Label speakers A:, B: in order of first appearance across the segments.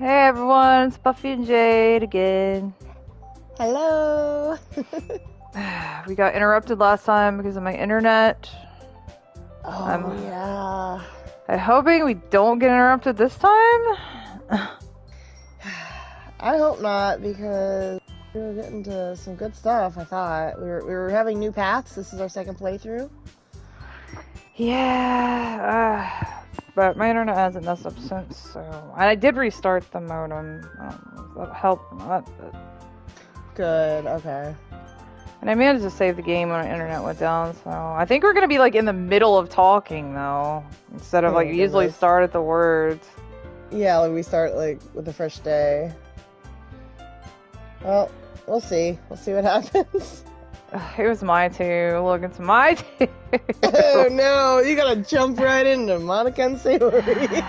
A: Hey everyone, it's Buffy and Jade again.
B: Hello.
A: We got interrupted last time because of my internet. I'm
B: Oh yeah.
A: I'm hoping we don't get interrupted this time.
B: I hope not because we were getting to some good stuff. I thought we were having new paths. This is our second playthrough.
A: Yeah, but my internet hasn't messed up since, so and I did restart the modem. I don't know if that helped or not, but...
B: Good. Okay.
A: And I managed to save the game when my internet went down, so I think we're gonna be like in the middle of talking though, instead of like
B: Oh,
A: usually
B: goodness.
A: start at the words.
B: Yeah, like we start like with the fresh day. Well, we'll see. We'll see what happens.
A: It was my two. Look, it's my two.
B: Oh no! You gotta jump right into Monica and Sayori.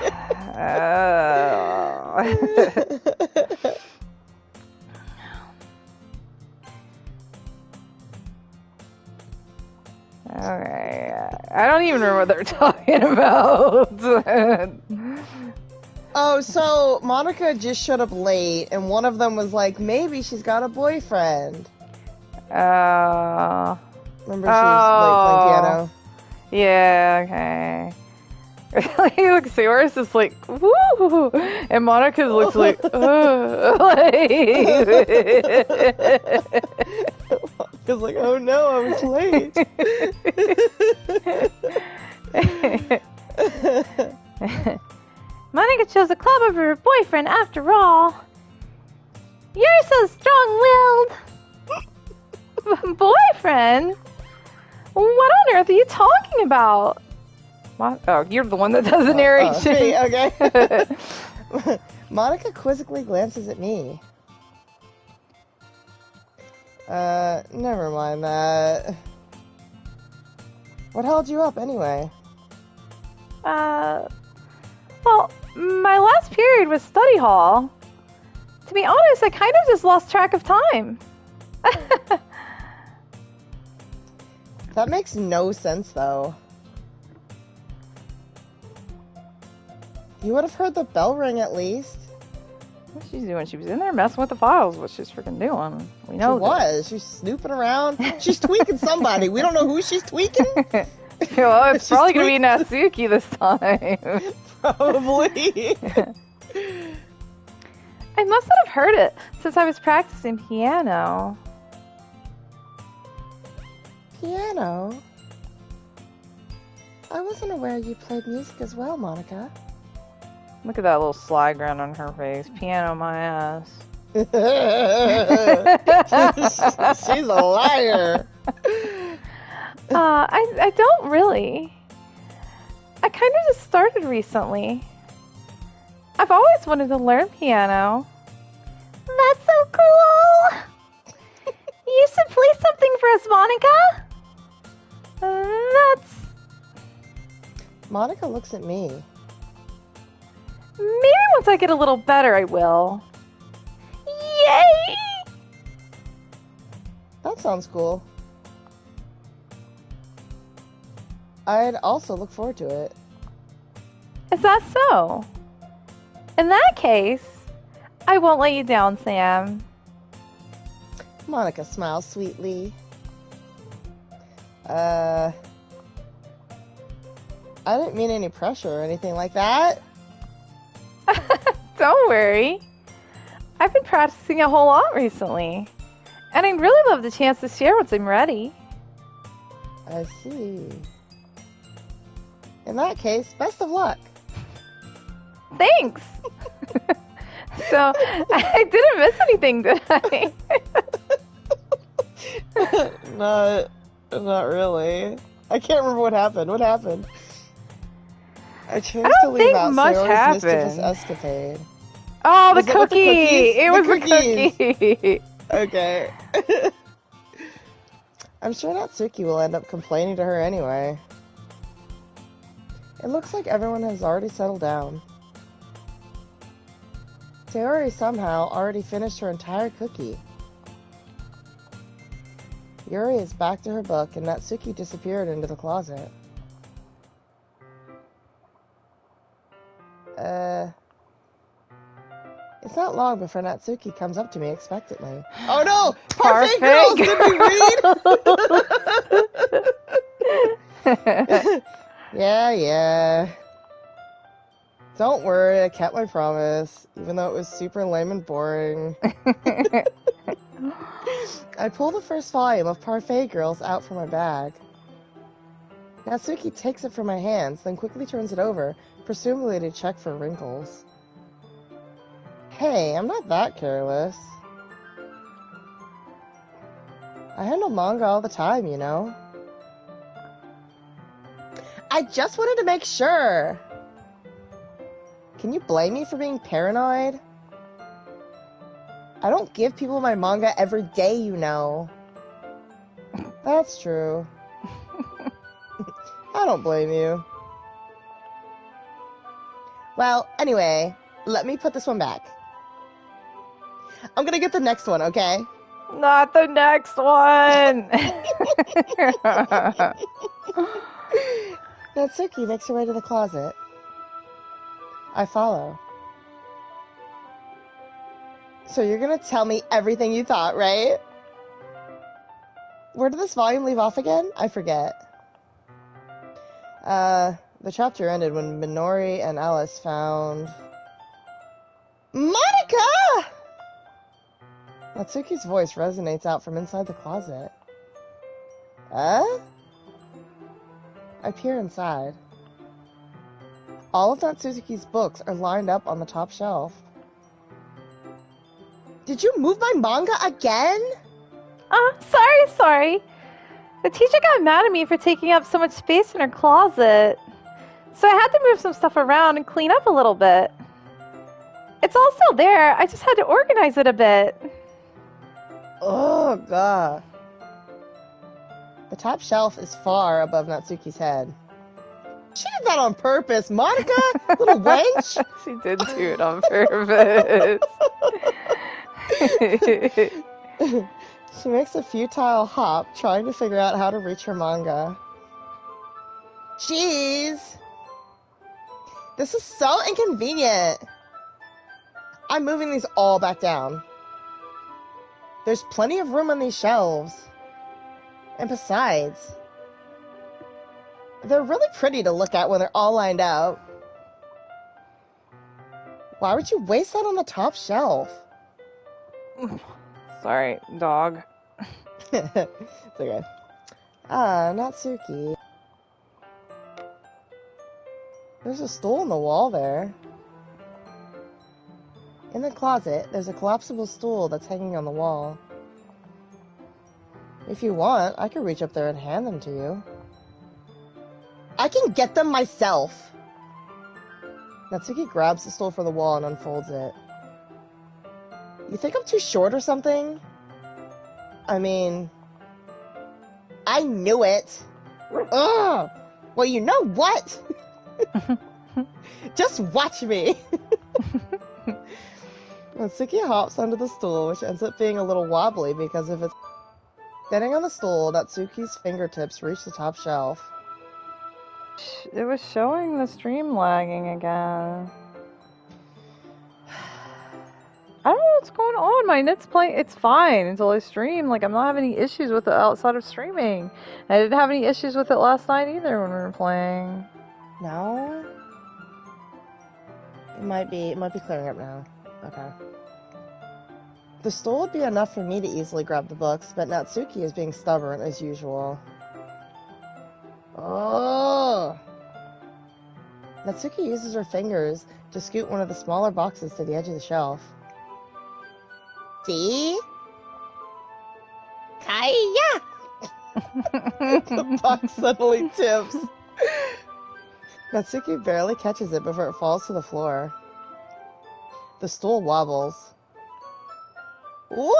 A: Okay. I don't even remember what they're talking about.
B: Oh, so Monica just showed up late, and one of them was like, maybe she's got a boyfriend. Remember, she was late playing piano.
A: Yeah, okay. Like, Sayori's just like, woo! And Monica looks like,
B: Monica's like, oh no, I was late.
A: Monica chose a club over her boyfriend after all. You're so strong-willed. Boyfriend? What on earth are you talking about? Oh, you're the one that does the narration.
B: Me, okay. Monica quizzically glances at me. Never mind that. What held you up anyway?
A: Well, my last period was study hall. To be honest, I kind of just lost track of time.
B: That makes no sense, though. You would have heard the bell ring at least.
A: What's she doing? She was in there messing with the files. What's she's freaking doing? We know
B: She was. She's snooping around. She's tweaking somebody. We don't know who she's tweaking.
A: Well, it's probably going to be Natsuki this time.
B: Probably.
A: I must not have heard it since I was practicing piano.
B: Piano? I wasn't aware you played music as well, Monica.
A: Look at that little slide grin on her face. Piano my ass.
B: She's a liar.
A: I don't really. I kind of just started recently. I've always wanted to learn piano. That's so cool! You should play something for us, Monica! That's...
B: Monica looks at me.
A: Maybe once I get a little better, I will. Yay!
B: That sounds cool. I'd also look forward to it.
A: Is that so? In that case, I won't let you down, Sam.
B: Monica smiles sweetly. I didn't mean any pressure or anything like that.
A: Don't worry. I've been practicing a whole lot recently. And I'd really love the chance to share once I'm ready.
B: I see. In that case, best of luck.
A: Thanks! So, I didn't miss anything, did I?
B: Not really. I can't remember what happened. What happened? I chose to leave
A: think
B: out
A: much
B: Sayori's mischievous
A: happened.
B: escapade.
A: Oh, the
B: Was it with the
A: cookie!
B: cookies?
A: It
B: The
A: was the
B: cookies.
A: cookie!
B: Okay. I'm sure Natsuki will end up complaining to her anyway. It looks like everyone has already settled down. Sayori somehow already finished her entire cookie. Yuri is back to her book and Natsuki disappeared into the closet. It's not long before Natsuki comes up to me expectantly. Oh no!
A: Parfait
B: Parfait girls, did we read? Yeah. Don't worry, I kept my promise, even though it was super lame and boring. I pull the first volume of Parfait Girls out from my bag. Natsuki takes it from my hands, then quickly turns it over, presumably to check for wrinkles. Hey, I'm not that careless. I handle manga all the time, you know. I just wanted to make sure. Can you blame me for being paranoid? I don't give people my manga every day, you know. That's true. I don't blame you. Well, anyway, let me put this one back. I'm gonna get the next one, okay?
A: Not the next one!
B: Natsuki makes her way to the closet. I follow. So you're gonna tell me everything you thought, right? Where did this volume leave off again? I forget. The chapter ended when Minori and Alice found... Monica! Natsuki's voice resonates out from inside the closet. I peer inside. All of Natsuki's books are lined up on the top shelf. Did you move my manga again?
A: Sorry. The teacher got mad at me for taking up so much space in her closet. So I had to move some stuff around and clean up a little bit. It's all still there, I just had to organize it a bit.
B: Oh, God. The top shelf is far above Natsuki's head. She did that on purpose, Monica, little wench.
A: She did do it on purpose.
B: She makes a futile hop, trying to figure out how to reach her manga. Jeez! This is so inconvenient! I'm moving these all back down. There's plenty of room on these shelves. And besides, they're really pretty to look at when they're all lined up. Why would you waste that on the top shelf?
A: Sorry, dog.
B: It's okay. Natsuki. There's a stool on the wall there. In the closet, there's a collapsible stool that's hanging on the wall. If you want, I could reach up there and hand them to you. I can get them myself! Natsuki grabs the stool from the wall and unfolds it. You think I'm too short or something? I mean... I knew it! Ugh! Well, you know what? Just watch me! Natsuki hops onto the stool, which ends up being a little wobbly because of its... Standing on the stool, Natsuki's fingertips reach the top shelf.
A: It was showing the stream lagging again. I don't know what's going on. My net's playing. It's fine until I stream. Like, I'm not having any issues with it outside of streaming. I didn't have any issues with it last night either when we were playing.
B: No? It might be clearing up now. Okay. The stool would be enough for me to easily grab the books, but Natsuki is being stubborn as usual. Oh! Natsuki uses her fingers to scoot one of the smaller boxes to the edge of the shelf. See? Kaya! The box suddenly tips. Natsuki barely catches it before it falls to the floor. The stool wobbles. Wah!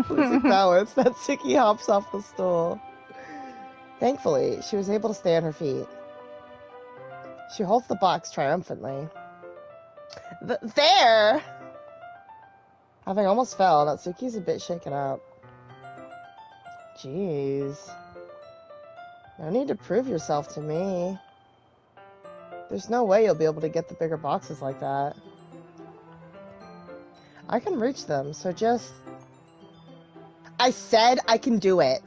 B: Losing balance, Natsuki hops off the stool. Thankfully, she was able to stay on her feet. She holds the box triumphantly. There! Having almost fell, Natsuki's a bit shaken up. Jeez. No need to prove yourself to me. There's no way you'll be able to get the bigger boxes like that. I can reach them, so just... I said I can do it.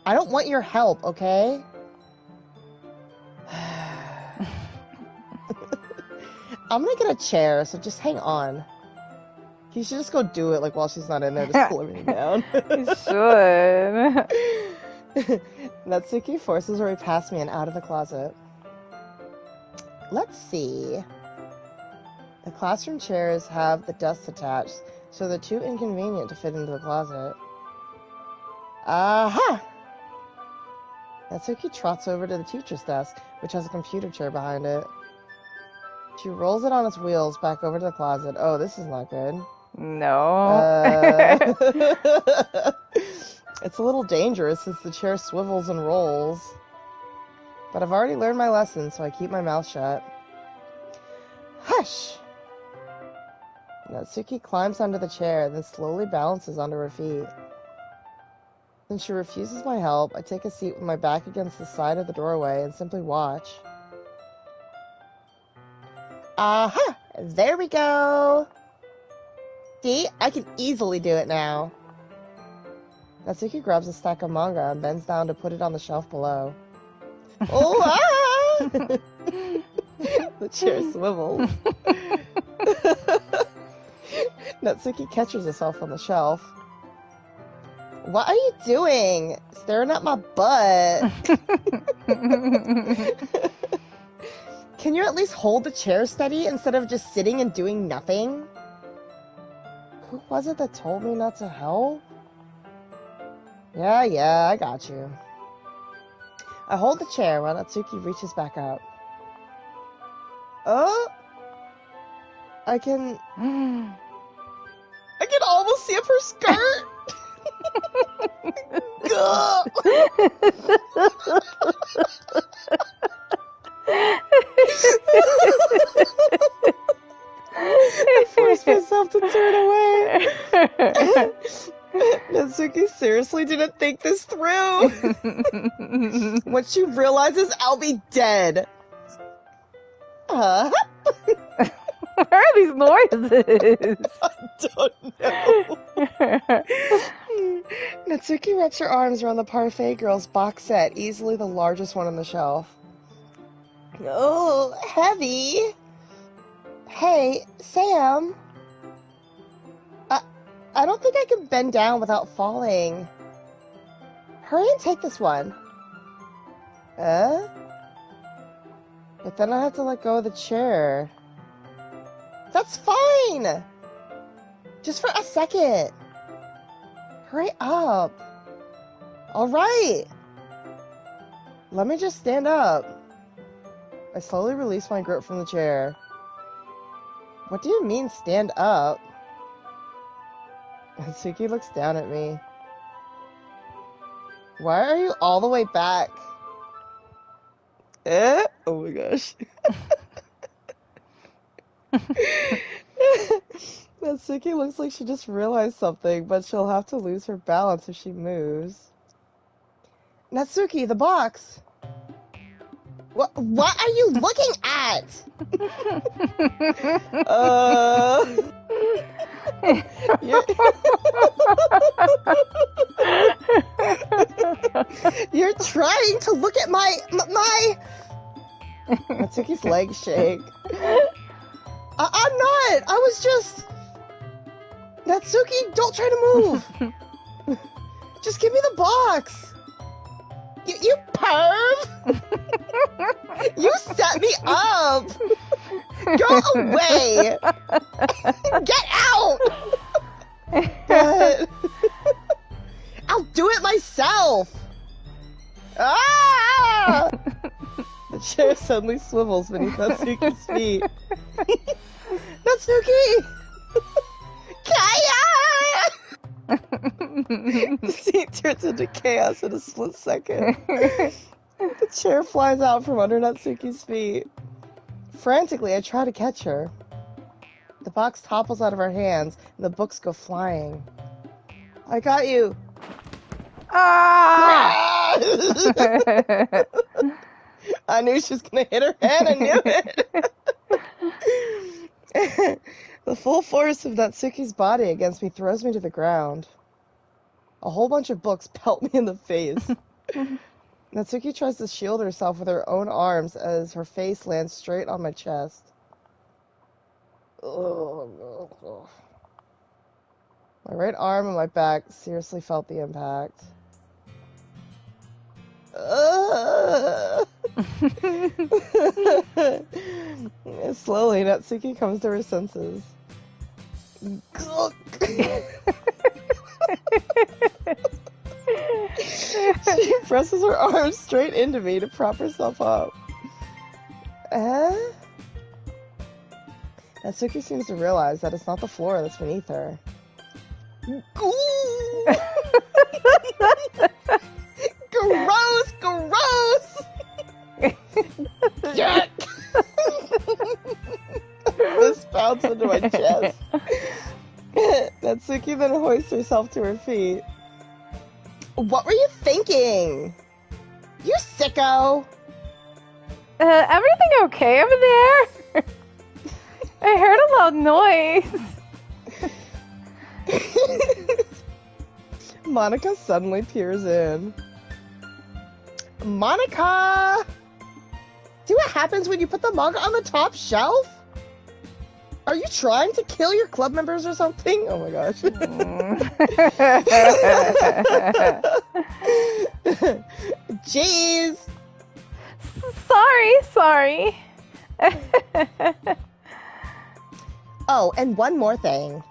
B: I don't want your help, okay? I'm gonna get a chair, so just hang on. You should just go do it, like, while she's not in there, just pull everything down.
A: You should.
B: Natsuki forces her way past me and out of the closet. Let's see. The classroom chairs have the desks attached, so they're too inconvenient to fit into the closet. Aha! Natsuki trots over to the teacher's desk, which has a computer chair behind it. She rolls it on its wheels back over to the closet. Oh, this is not good.
A: No.
B: It's a little dangerous since the chair swivels and rolls. But I've already learned my lesson, so I keep my mouth shut. Hush! Natsuki climbs onto the chair, then slowly balances onto her feet. Since she refuses my help, I take a seat with my back against the side of the doorway and simply watch. Aha! There we go! See? I can easily do it now. Natsuki grabs a stack of manga and bends down to put it on the shelf below. Oh, ah! The chair swivels. Natsuki catches herself on the shelf. What are you doing? Staring at my butt. Can you at least hold the chair steady instead of just sitting and doing nothing? Who was it that told me not to help? Yeah, I got you. I hold the chair while Natsuki reaches back up. Oh! I can almost see up her skirt! Gah! I forced myself to turn away. Natsuki seriously didn't think this through. When she realizes I'll be dead.
A: What are these noises?
B: I don't know. Natsuki wraps her arms around the Parfait Girls box set, easily the largest one on the shelf. Oh, heavy. Hey, Sam. I don't think I can bend down without falling. Hurry and take this one. But then I have to let go of the chair. That's fine! Just for a second. Hurry up. Alright. Let me just stand up. I slowly release my grip from the chair. What do you mean, stand up? Natsuki looks down at me. Why are you all the way back? Oh my gosh. Natsuki looks like she just realized something, but she'll have to lose her balance if she moves. Natsuki, the box! What are you looking at? You're trying to look at my Natsuki's legs shake. I'm not! I was just... Natsuki, don't try to move! Just give me the box! You perv! You set me up! Go away! Get out! But... I'll do it myself! Ah! The chair suddenly swivels beneath Natsuki's feet. Natsuki! Kaya! The scene turns into chaos in a split second. The chair flies out from under Natsuki's feet. Frantically, I try to catch her. The box topples out of her hands, and the books go flying. I got you!
A: Ah!
B: I knew she was gonna hit her head. I knew it. The full force of Natsuki's body against me throws me to the ground. A whole bunch of books pelt me in the face. Natsuki tries to shield herself with her own arms as her face lands straight on my chest. Ugh. My right arm and my back seriously felt the impact. Slowly, Natsuki comes to her senses. She presses her arms straight into me to prop herself up. Natsuki seems to realize that it's not the floor that's beneath her. Gross! Gross! Yuck! This bounced into my chest. Natsuki then hoists herself to her feet. What were you thinking? You sicko!
A: Everything okay over there? I heard a loud noise.
B: Monica suddenly peers in. Monica! See what happens when you put the manga on the top shelf? Are you trying to kill your club members or something? Oh my gosh. Jeez!
A: Sorry.
B: Oh, and one more thing.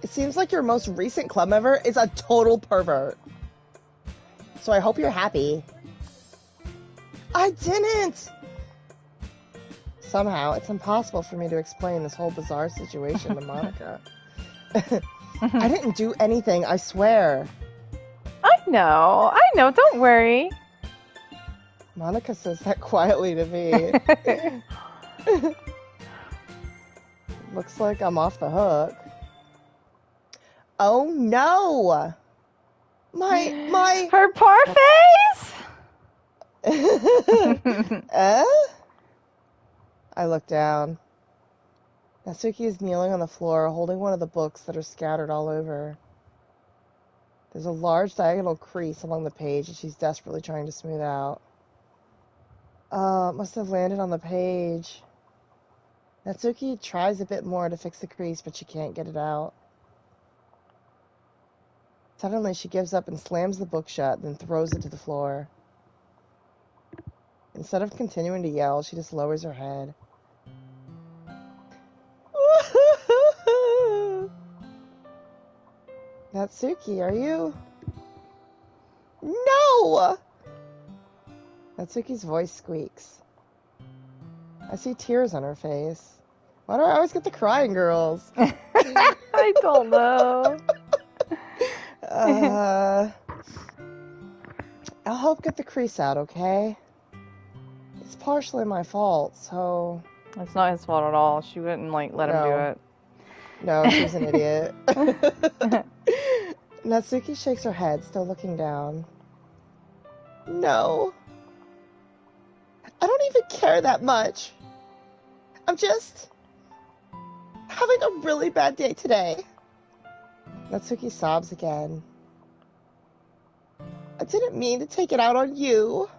B: It seems like your most recent club member is a total pervert. So I hope you're happy. I didn't! Somehow, it's impossible for me to explain this whole bizarre situation to Monica. I didn't do anything, I swear.
A: I know, don't worry.
B: Monica says that quietly to me. Looks like I'm off the hook. Oh no! My...
A: Her parfaits?
B: I look down. Natsuki is kneeling on the floor, holding one of the books that are scattered all over. There's a large diagonal crease along the page that she's desperately trying to smooth out. It must have landed on the page. Natsuki tries a bit more to fix the crease, but she can't get it out. Suddenly, she gives up and slams the book shut, then throws it to the floor. Instead of continuing to yell, she just lowers her head. Natsuki, are you... No! Natsuki's voice squeaks. I see tears on her face. Why do I always get the crying girls?
A: I don't know.
B: I'll help get the crease out, okay? It's partially my fault, so...
A: It's not his fault at all. She wouldn't, let him do it.
B: No, she's an idiot. Natsuki shakes her head, still looking down. No. I don't even care that much. I'm just... having a really bad day today. Natsuki sobs again. I didn't mean to take it out on you.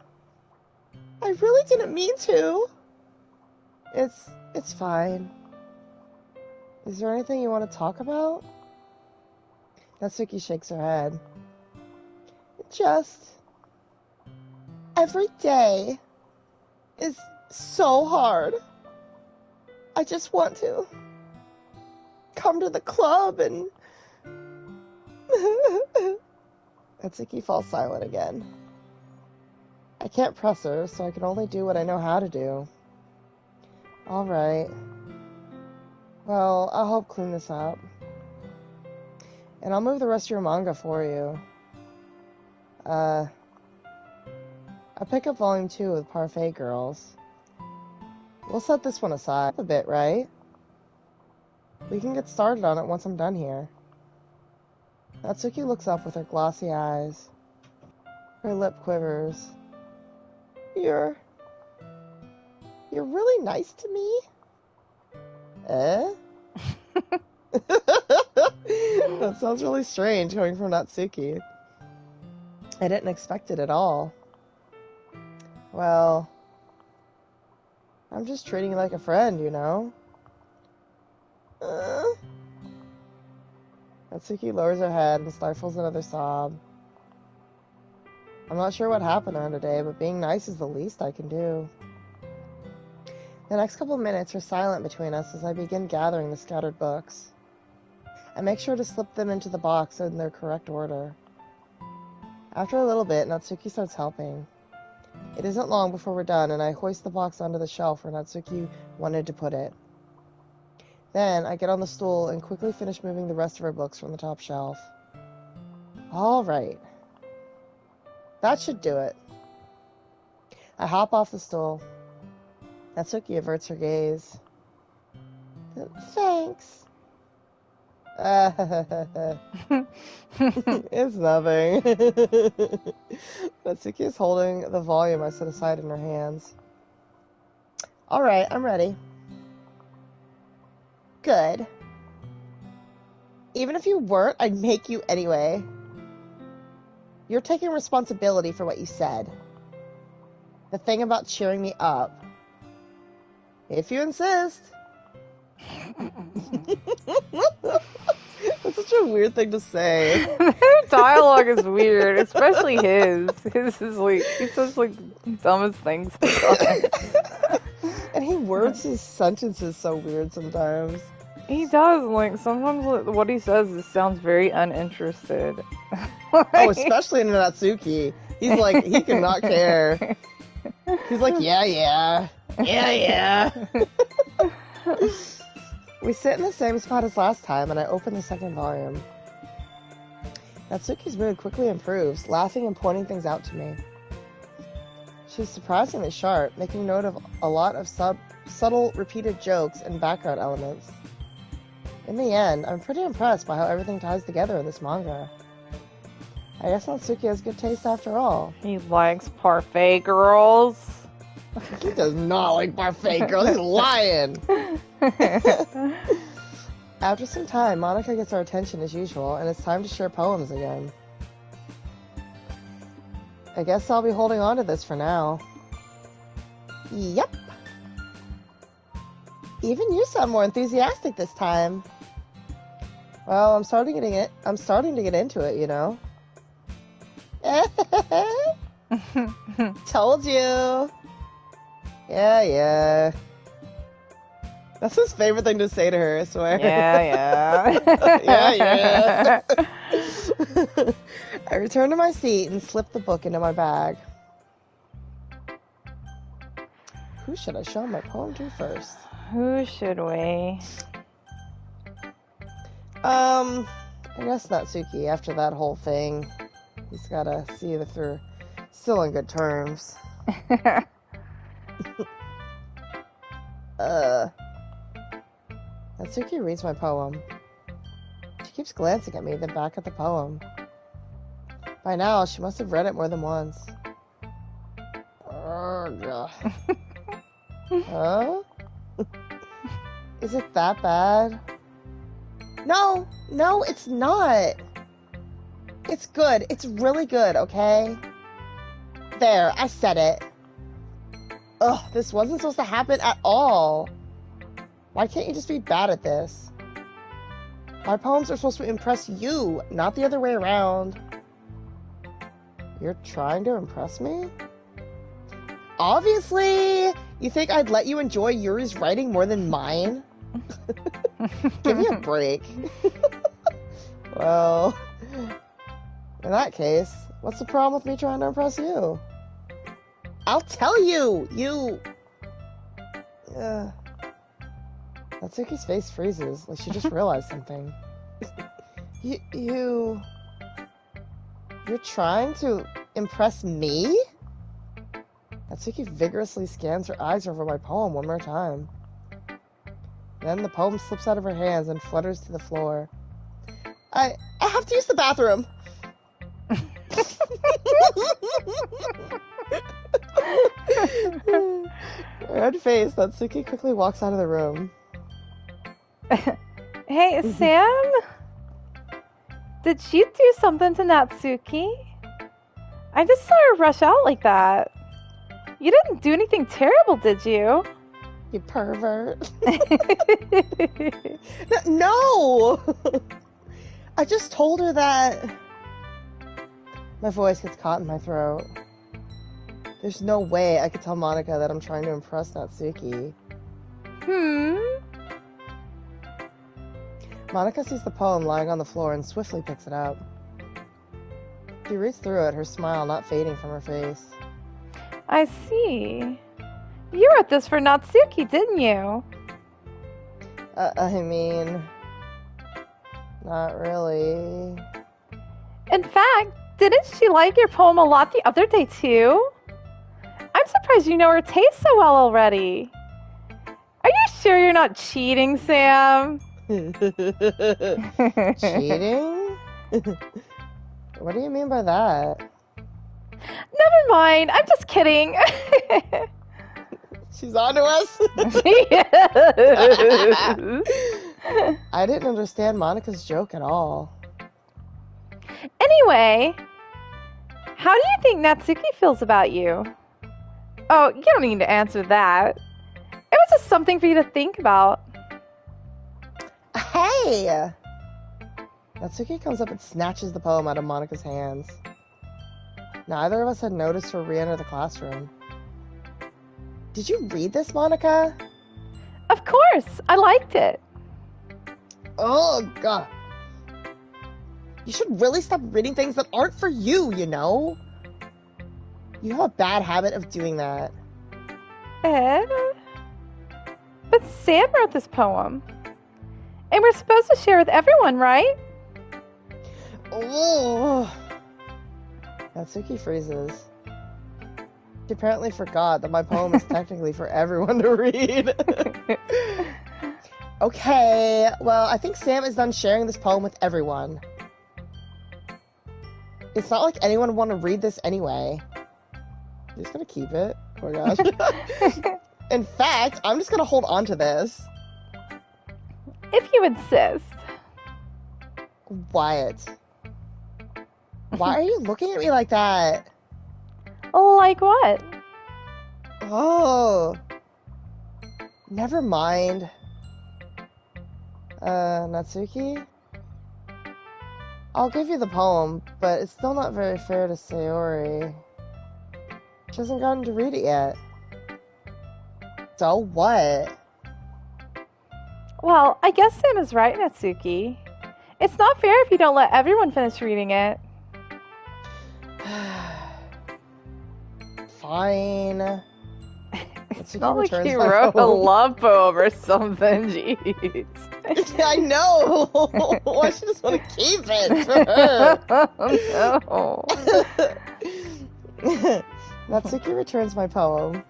B: I really didn't mean to. It's fine. Is there anything you want to talk about? Natsuki shakes her head. Just... every day is so hard. I just want to come to the club and... Natsuki falls silent again. I can't press her, so I can only do what I know how to do. Alright. Well, I'll help clean this up. And I'll move the rest of your manga for you. I'll pick up Volume 2 with Parfait Girls. We'll set this one aside a bit, right? We can get started on it once I'm done here. Natsuki looks up with her glossy eyes. Her lip quivers. You're You're really nice to me. That sounds really strange coming from Natsuki. I didn't expect it at all. Well, I'm just treating you like a friend, you know? Natsuki lowers her head and stifles another sob. I'm not sure what happened to her today, but being nice is the least I can do. The next couple minutes are silent between us as I begin gathering the scattered books. I make sure to slip them into the box in their correct order. After a little bit, Natsuki starts helping. It isn't long before we're done, and I hoist the box onto the shelf where Natsuki wanted to put it. Then, I get on the stool and quickly finish moving the rest of her books from the top shelf. All right. That should do it. I hop off the stool. Natsuki averts her gaze. Thanks. It's nothing. Natsuki is holding the volume I set aside in her hands. Alright, I'm ready. Good. Even if you weren't, I'd make you anyway. You're taking responsibility for what you said. The thing about cheering me up. If you insist. That's such a weird thing to say.
A: Their dialogue is weird, especially his. His is like, he says like the dumbest things sometimes.
B: And he words his sentences so weird sometimes.
A: He does, like, sometimes what he says sounds very uninterested.
B: Oh, especially in Natsuki. He's like, he cannot care. He's like, yeah. We sit in the same spot as last time, and I open the second volume. Natsuki's mood quickly improves, laughing and pointing things out to me. She's surprisingly sharp, making note of a lot of subtle, repeated jokes and background elements. In the end, I'm pretty impressed by how everything ties together in this manga. I guess Natsuki has good taste after all.
A: He likes parfait girls.
B: He does not like parfait girls. He's lying. After some time, Monika gets our attention as usual, and it's time to share poems again. I guess I'll be holding on to this for now. Yep. Even you sound more enthusiastic this time. Well, I'm starting to get into it, you know. Told you. Yeah. That's his favorite thing to say to her, I swear.
A: Yeah.
B: Yeah. I return to my seat and slip the book into my bag. Who should I show my poem to first?
A: Who should we?
B: I guess Natsuki, after that whole thing. He's gotta see that they're still on good terms. Natsuki reads my poem. She keeps glancing at me, then back at the poem. By now, she must have read it more than once. Huh? Is it that bad? No, it's not. It's good. It's really good, okay? There, I said it. Ugh, this wasn't supposed to happen at all. Why can't you just be bad at this? My poems are supposed to impress you, not the other way around. You're trying to impress me? Obviously! You think I'd let you enjoy Yuri's writing more than mine? Give me a break. Well, in that case, what's the problem with me trying to impress you? I'll tell you! Natsuki's face freezes, like she just realized something. You're trying to impress me? Natsuki vigorously scans her eyes over my poem one more time. Then the poem slips out of her hands and flutters to the floor. I have to use the bathroom! Red face, Natsuki quickly walks out of the room.
A: Hey, Sam? Did you do something to Natsuki? I just saw her rush out like that. You didn't do anything terrible, did you?
B: You pervert. No! I just told her that... My voice gets caught in my throat. There's no way I could tell Monica that I'm trying to impress Natsuki. Monica sees the poem lying on the floor and swiftly picks it up. She reads through it, her smile not fading from her face.
A: I see. You wrote this for Natsuki, didn't you?
B: I mean... Not really...
A: In fact, didn't she like your poem a lot the other day, too? I'm surprised you know her taste so well already. Are you sure you're not cheating, Sam?
B: Cheating? What do you mean by that?
A: Never mind, I'm just kidding.
B: She's onto us? I didn't understand Monica's joke at all.
A: Anyway, how do you think Natsuki feels about you? Oh, you don't need to answer that. It was just something for you to think about.
B: Hey! Natsuki comes up and snatches the poem out of Monica's hands. Neither of us had noticed her re-enter the classroom. Did you read this, Monica?
A: Of course, I liked it.
B: Oh, God. You should really stop reading things that aren't for you, you know? You have a bad habit of doing that.
A: Ed? But Sam wrote this poem. And we're supposed to share with everyone, right?
B: Oh. Natsuki freezes. She apparently forgot that my poem is technically for everyone to read. Okay, well, I think Sam is done sharing this poem with everyone. It's not like anyone would want to read this anyway. I'm just gonna keep it. Oh my gosh. In fact, I'm just gonna hold on to this.
A: If you insist.
B: Wyatt. Why are you looking at me like that?
A: Like what?
B: Oh. Never mind. Natsuki? I'll give you the poem, but it's still not very fair to Sayori. She hasn't gotten to read it yet. So what?
A: Well, I guess Sam is right, Natsuki. It's not fair if you don't let everyone finish reading it.
B: Fine.
A: It's not like he wrote a love poem or something, jeez.
B: I know! Why she just want to keep it for her?
A: Oh,
B: no. Natsuki returns my poem.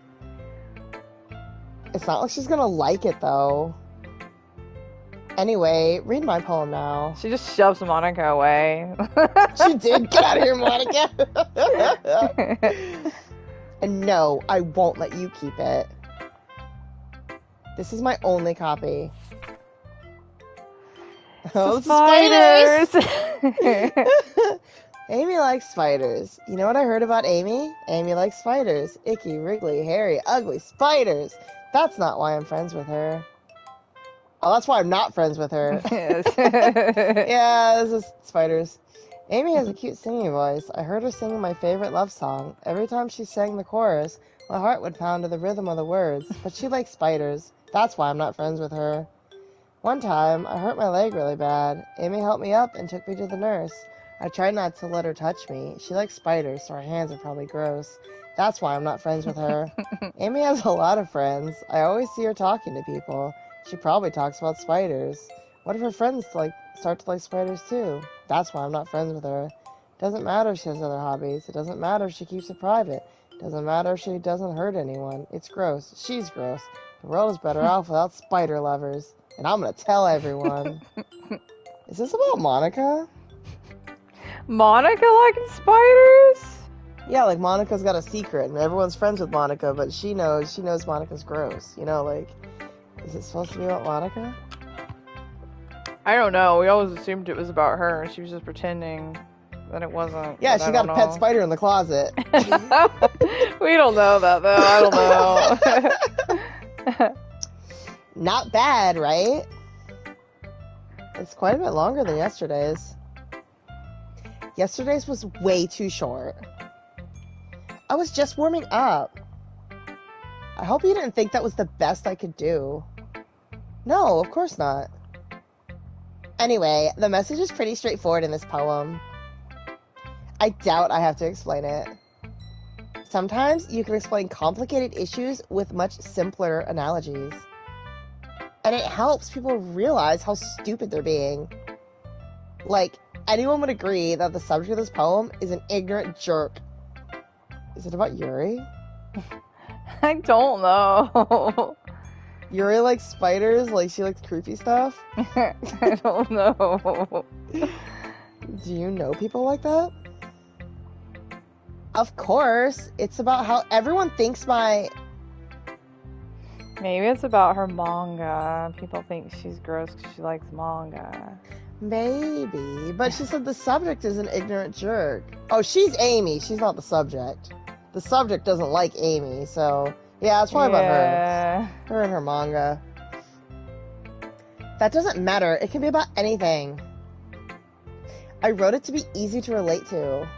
B: It's not like she's gonna like it, though. Anyway, read my poem now.
A: She just shoves Monica away.
B: She did! Get out of here, Monica! And no, I won't let you keep it. This is my only copy. Oh, spiders! Amy likes spiders. You know what I heard about Amy? Amy likes spiders. Icky, wriggly, hairy, ugly spiders. That's not why I'm friends with her. Oh, that's why I'm not friends with her. Yeah, this is spiders. Amy has a cute singing voice. I heard her singing my favorite love song. Every time she sang the chorus, my heart would pound to the rhythm of the words. But she likes spiders. That's why I'm not friends with her. One time, I hurt my leg really bad. Amy helped me up and took me to the nurse. I tried not to let her touch me. She likes spiders, so her hands are probably gross. That's why I'm not friends with her. Amy has a lot of friends. I always see her talking to people. She probably talks about spiders. What if her friends start to like spiders too? That's why I'm not friends with her. Doesn't matter if she has other hobbies. It doesn't matter if she keeps it private. Doesn't matter if she doesn't hurt anyone. It's gross. She's gross. The world is better off without spider lovers. And I'm gonna tell everyone. Is this about Monica?
A: Monica liking spiders?
B: Yeah, like Monica's got a secret, and everyone's friends with Monica, but she knows Monica's gross. You know, like, is it supposed to be about Monica?
A: I don't know. We always assumed it was about her, and she was just pretending that it wasn't.
B: Yeah,
A: but
B: she
A: I
B: got
A: don't
B: a pet
A: know.
B: spider in the closet.
A: We don't know that though. I don't know.
B: Not bad, right? It's quite a bit longer than yesterday's. Yesterday's was way too short. I was just warming up. I hope you didn't think that was the best I could do. No, of course not. Anyway, the message is pretty straightforward in this poem. I doubt I have to explain it. Sometimes you can explain complicated issues with much simpler analogies. And it helps people realize how stupid they're being. Like, anyone would agree that the subject of this poem is an ignorant jerk. Is it about Yuri?
A: I don't know.
B: Yuri likes spiders, like she likes creepy stuff?
A: I don't know.
B: Do you know people like that? Of course, it's about how everyone thinks my...
A: Maybe it's about her manga. People think she's gross because she likes manga.
B: Maybe, but she said the subject is an ignorant jerk. Oh, she's Amy, she's not the subject. The subject doesn't like Amy, so... Yeah, it's probably about her. Her and her manga. That doesn't matter. It can be about anything. I wrote it to be easy to relate to.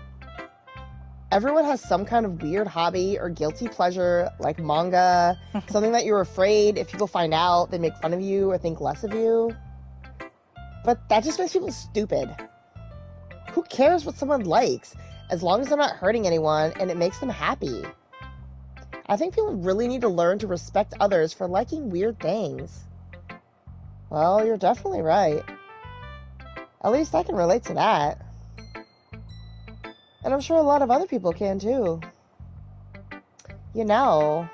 B: Everyone has some kind of weird hobby or guilty pleasure, like manga, something that you're afraid if people find out, they make fun of you or think less of you. But that just makes people stupid. Who cares what someone likes, as long as they're not hurting anyone and it makes them happy? I think people really need to learn to respect others for liking weird things. Well, you're definitely right. At least I can relate to that. And I'm sure a lot of other people can too. You know,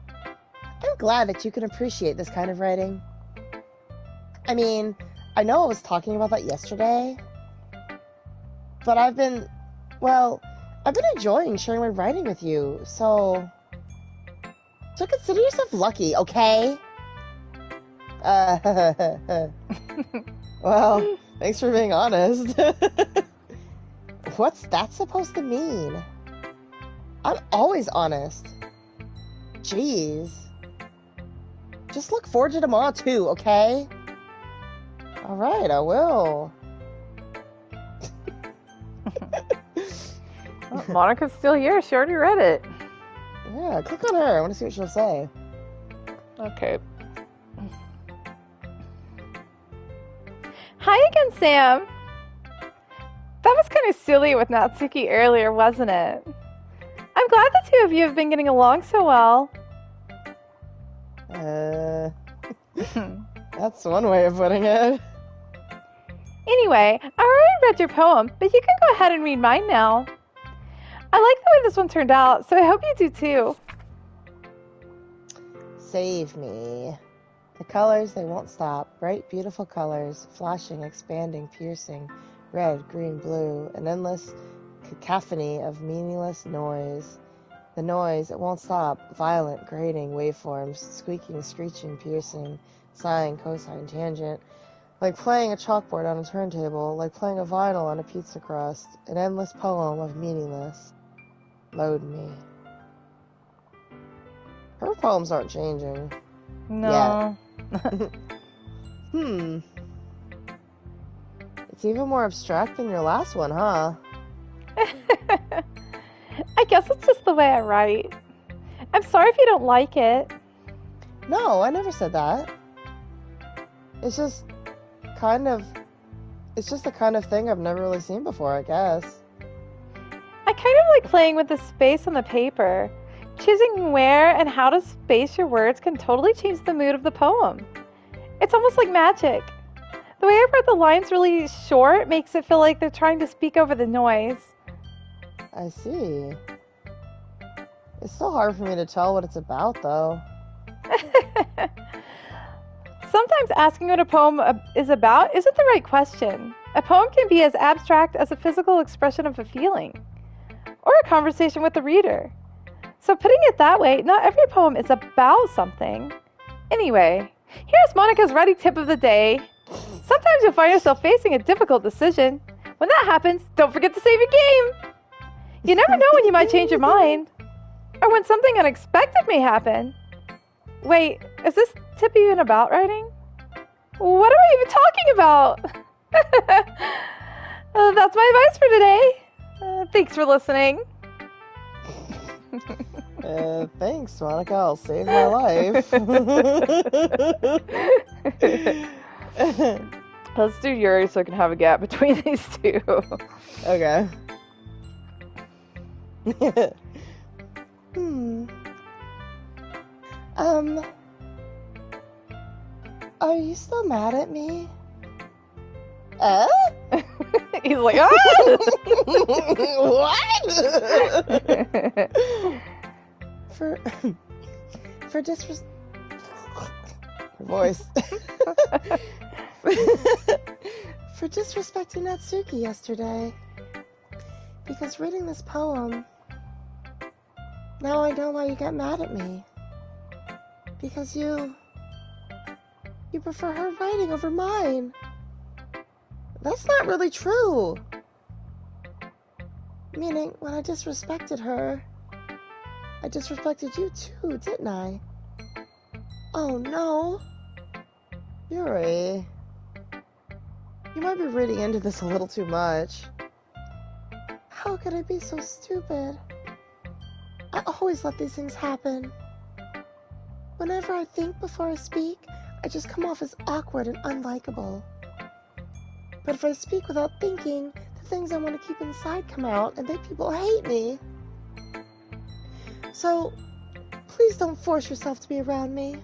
B: I'm glad that you can appreciate this kind of writing. I mean, I know I was talking about that yesterday, but I've been enjoying sharing my writing with you, so consider yourself lucky, okay? Well, thanks for being honest. What's that supposed to mean? I'm always honest. Jeez. Just look forward to tomorrow too, okay? Alright, I will.
A: Well, Monica's still here. She already read it.
B: Yeah, click on her. I want to see what she'll say.
A: Okay. Hi again, Sam. That was kind of silly with Natsuki earlier, wasn't it? I'm glad the two of you have been getting along so well.
B: That's one way of putting it.
A: Anyway, I already read your poem, but you can go ahead and read mine now. I like the way this one turned out, so I hope you do too.
B: Save me. The colors, they won't stop. Bright, beautiful colors, flashing, expanding, piercing. Red, green, blue, an endless cacophony of meaningless noise. The noise, it won't stop. Violent, grating waveforms, squeaking, screeching, piercing, sine, cosine, tangent. Like playing a chalkboard on a turntable, like playing a vinyl on a pizza crust. An endless poem of meaningless. Load me. Her poems aren't changing.
A: No.
B: It's even more abstract than your last one, huh?
A: I guess it's just the way I write. I'm sorry if you don't like it.
B: No, I never said that. It's just the kind of thing I've never really seen before, I guess.
A: I kind of like playing with the space on the paper. Choosing where and how to space your words can totally change the mood of the poem. It's almost like magic. The way I wrote the lines really short makes it feel like they're trying to speak over the noise.
B: I see. It's still hard for me to tell what it's about, though.
A: Sometimes asking what a poem is about isn't the right question. A poem can be as abstract as a physical expression of a feeling. or a conversation with the reader. So putting it that way, not every poem is about something. Anyway, here's Monica's writing tip of the day. Sometimes you'll find yourself facing a difficult decision. When that happens, don't forget to save your game. You never know when you might change your mind, or when something unexpected may happen. Wait, is this tip even about writing? What are we even talking about? That's my advice for today. Thanks for listening.
B: Thanks, Monica. I'll save my life.
A: Let's do Yuri so I can have a gap between these two.
B: Okay. Are you still mad at me?
A: He's like, ah!
B: What? For voice. For disrespecting Natsuki yesterday. Because reading this poem, now I know why you got mad at me. Because you prefer her writing over mine. That's not really true. Meaning, when I disrespected her, I disrespected you too, didn't I? Oh no. Yuri, you might be reading into this a little too much. How could I be so stupid? I always let these things happen. Whenever I think before I speak, I just come off as awkward and unlikable. But if I speak without thinking, the things I want to keep inside come out and make people hate me. So, please don't force yourself to be around me.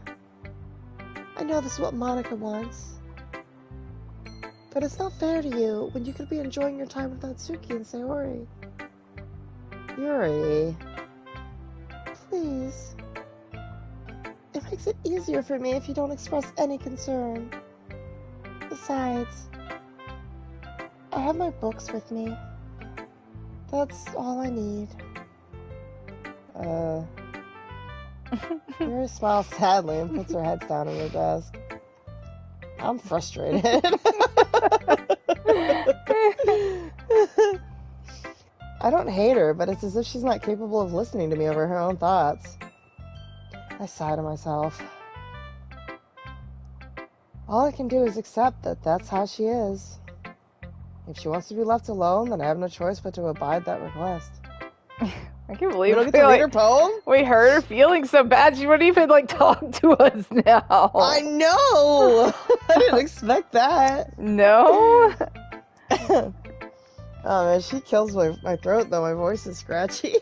B: I know this is what Monica wants. But it's not fair to you when you could be enjoying your time with Natsuki and Sayori. Yuri, please. It makes it easier for me if you don't express any concern. Besides, I have my books with me. That's all I need. Yuri smiles sadly and puts her head down on her desk. I'm frustrated. I don't hate her, but it's as if she's not capable of listening to me over her own thoughts. I sigh to myself. All I can do is accept that that's how she is. If she wants to be left alone, then I have no choice but to abide that request.
A: I can't believe
B: we don't get to read her poem?
A: We hurt her feelings so bad she wouldn't even talk to us now.
B: I know! I didn't expect that.
A: No?
B: Oh man, she kills my throat though. My voice is scratchy.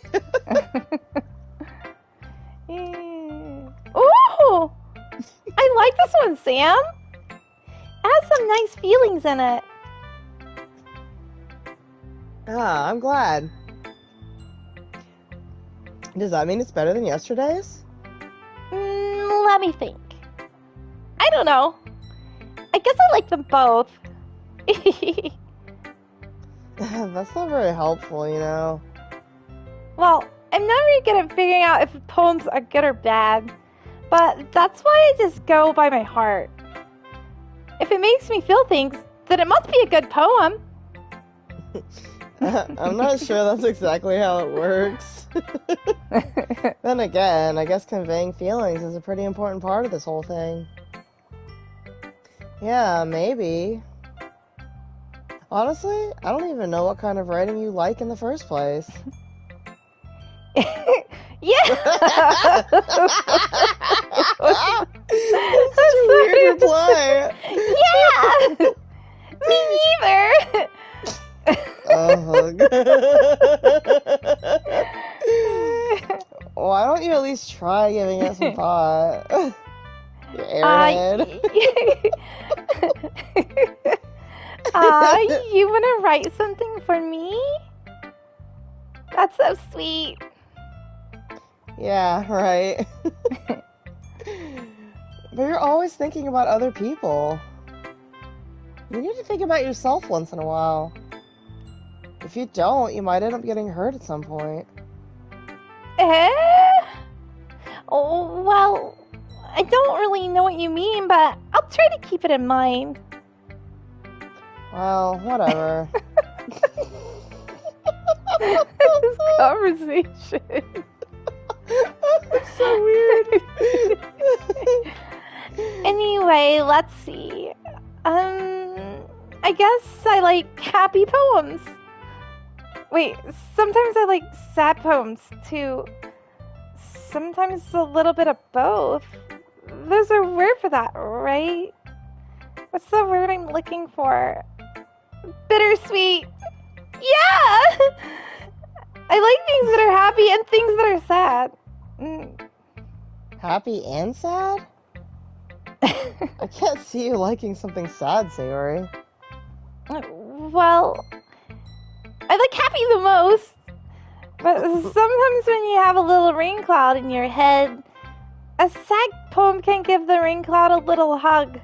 A: Ooh! I like this one, Sam. It has some nice feelings in it.
B: Ah, I'm glad. Does that mean it's better than yesterday's?
A: Let me think. I don't know. I guess I like them both.
B: That's not very helpful, you know.
A: Well, I'm not very good at figuring out if poems are good or bad, but that's why I just go by my heart. If it makes me feel things, then it must be a good poem.
B: I'm not sure that's exactly how it works. Then again, I guess conveying feelings is a pretty important part of this whole thing. Yeah, maybe. Honestly, I don't even know what kind of writing you like in the first place.
A: Yeah!
B: That's such a weird reply.
A: Yeah! Me neither!
B: Why don't you at least try giving it some thought? You airhead.
A: You want to write something for me? That's so sweet.
B: Yeah, right. But you're always thinking about other people. You need to think about yourself once in a while. If you don't, you might end up getting hurt at some point.
A: Oh, well, I don't really know what you mean, but I'll try to keep it in mind.
B: Well, whatever.
A: This conversation.
B: It's so weird.
A: Anyway, let's see. I guess I like happy poems. Wait, sometimes I like sad poems too. Sometimes a little bit of both. There's a word for that, right? What's the word I'm looking for? Bittersweet. Yeah! I like things that are happy and things that are sad.
B: Happy and sad? I can't see you liking something sad, Sayori.
A: Well, I like happy the most. But sometimes when you have a little rain cloud in your head, a sad poem can give the rain cloud a little hug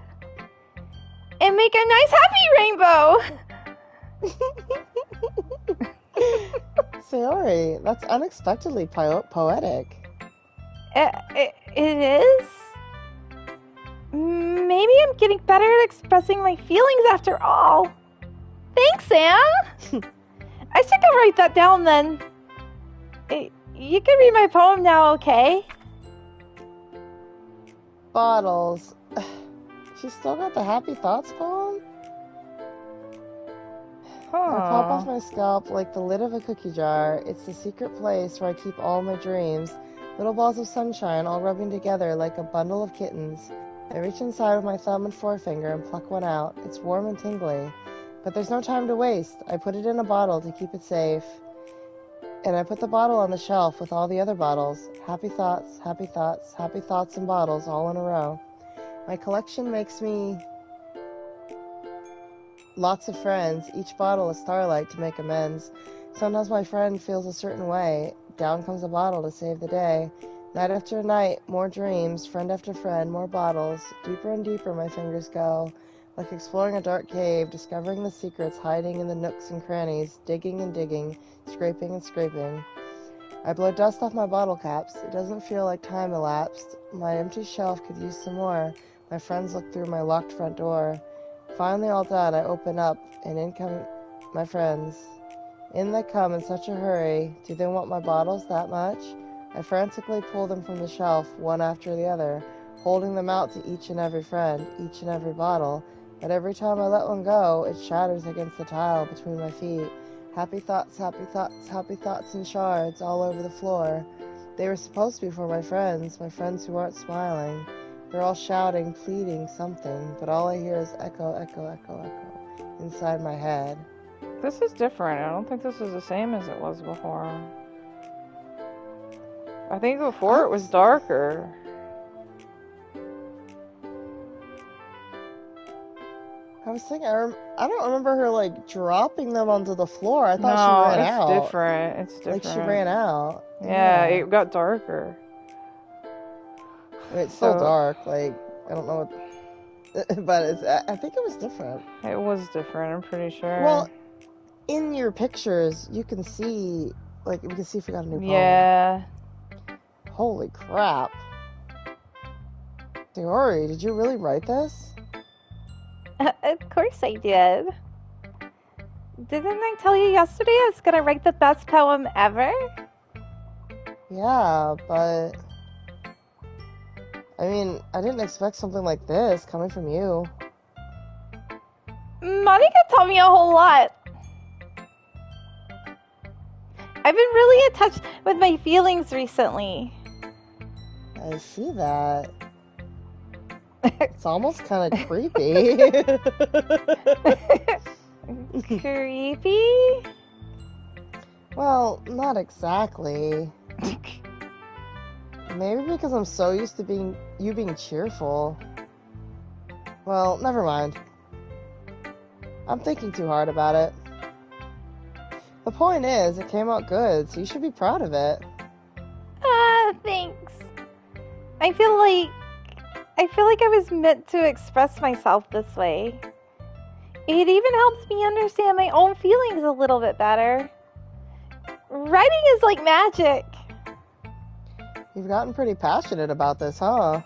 A: and make a nice happy rainbow.
B: Sayori, that's unexpectedly poetic.
A: It is? Maybe I'm getting better at expressing my feelings after all. Thanks, Sam. I should go write that down then. You can read my poem now, okay?
B: Bottles. She's still got the Happy Thoughts poem? I pop off my scalp like the lid of a cookie jar. It's the secret place where I keep all my dreams. Little balls of sunshine all rubbing together like a bundle of kittens. I reach inside with my thumb and forefinger and pluck one out. It's warm and tingly. But there's no time to waste. I put it in a bottle to keep it safe. And I put the bottle on the shelf with all the other bottles. Happy thoughts, happy thoughts, happy thoughts and bottles all in a row. My collection makes me lots of friends, each bottle a starlight to make amends. Sometimes my friend feels a certain way. Down comes a bottle to save the day. Night after night, more dreams, friend after friend, more bottles. Deeper and deeper my fingers go, like exploring a dark cave, discovering the secrets hiding in the nooks and crannies, digging and digging, scraping and scraping. I blow dust off my bottle caps. It doesn't feel like time elapsed. My empty shelf could use some more. My friends look through my locked front door. Finally all done, I open up, and in come my friends. In they come in such a hurry. Do they want my bottles that much? I frantically pull them from the shelf, one after the other, holding them out to each and every friend, each and every bottle. But every time I let one go, it shatters against the tile between my feet. Happy thoughts, happy thoughts, happy thoughts in shards all over the floor. They were supposed to be for my friends who aren't smiling. They're all shouting, pleading something, but all I hear is echo, echo, echo, echo inside my head.
A: This is different. I don't think this is the same as it was before. I think before it was darker.
B: I was thinking, I don't remember her, like, dropping them onto the floor. I thought she ran out.
A: No, it's different. It's different.
B: Like, she ran out.
A: Yeah, it got darker.
B: I mean, it's still dark. Like, I don't know what... But I think it was different.
A: It was different, I'm pretty sure.
B: Well, in your pictures, you can see... Like, we can see if we got a new poem.
A: Yeah.
B: Holy crap. Sayori, did you really write this?
A: Of course I did. Didn't I tell you yesterday I was gonna write the best poem ever?
B: Yeah, but... I mean, I didn't expect something like this coming from you.
A: Monica taught me a whole lot. I've been really in touch with my feelings recently.
B: I see that. It's almost kind of creepy.
A: Creepy?
B: Well, not exactly. Maybe because I'm so used to you being cheerful. Well, never mind. I'm thinking too hard about it. The point is, it came out good, so you should be proud of it.
A: Thanks. I feel like I was meant to express myself this way. It even helps me understand my own feelings a little bit better. Writing is like magic.
B: You've gotten pretty passionate about this, huh?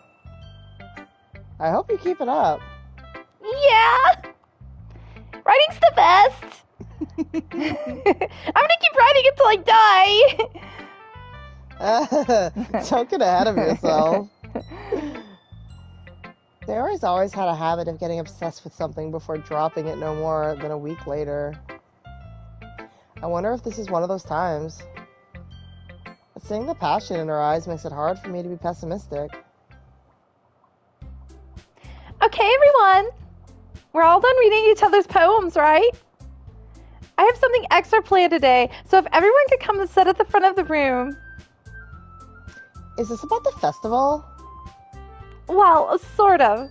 B: I hope you keep it up.
A: Yeah! Writing's the best! I'm gonna keep writing until I die!
B: Don't get ahead of yourself. Sayori's always had a habit of getting obsessed with something before dropping it no more than a week later. I wonder if this is one of those times. But seeing the passion in her eyes makes it hard for me to be pessimistic.
A: Okay, everyone! We're all done reading each other's poems, right? I have something extra planned today, so if everyone could come and sit at the front of the room.
B: Is this about the festival?
A: Well, sort of.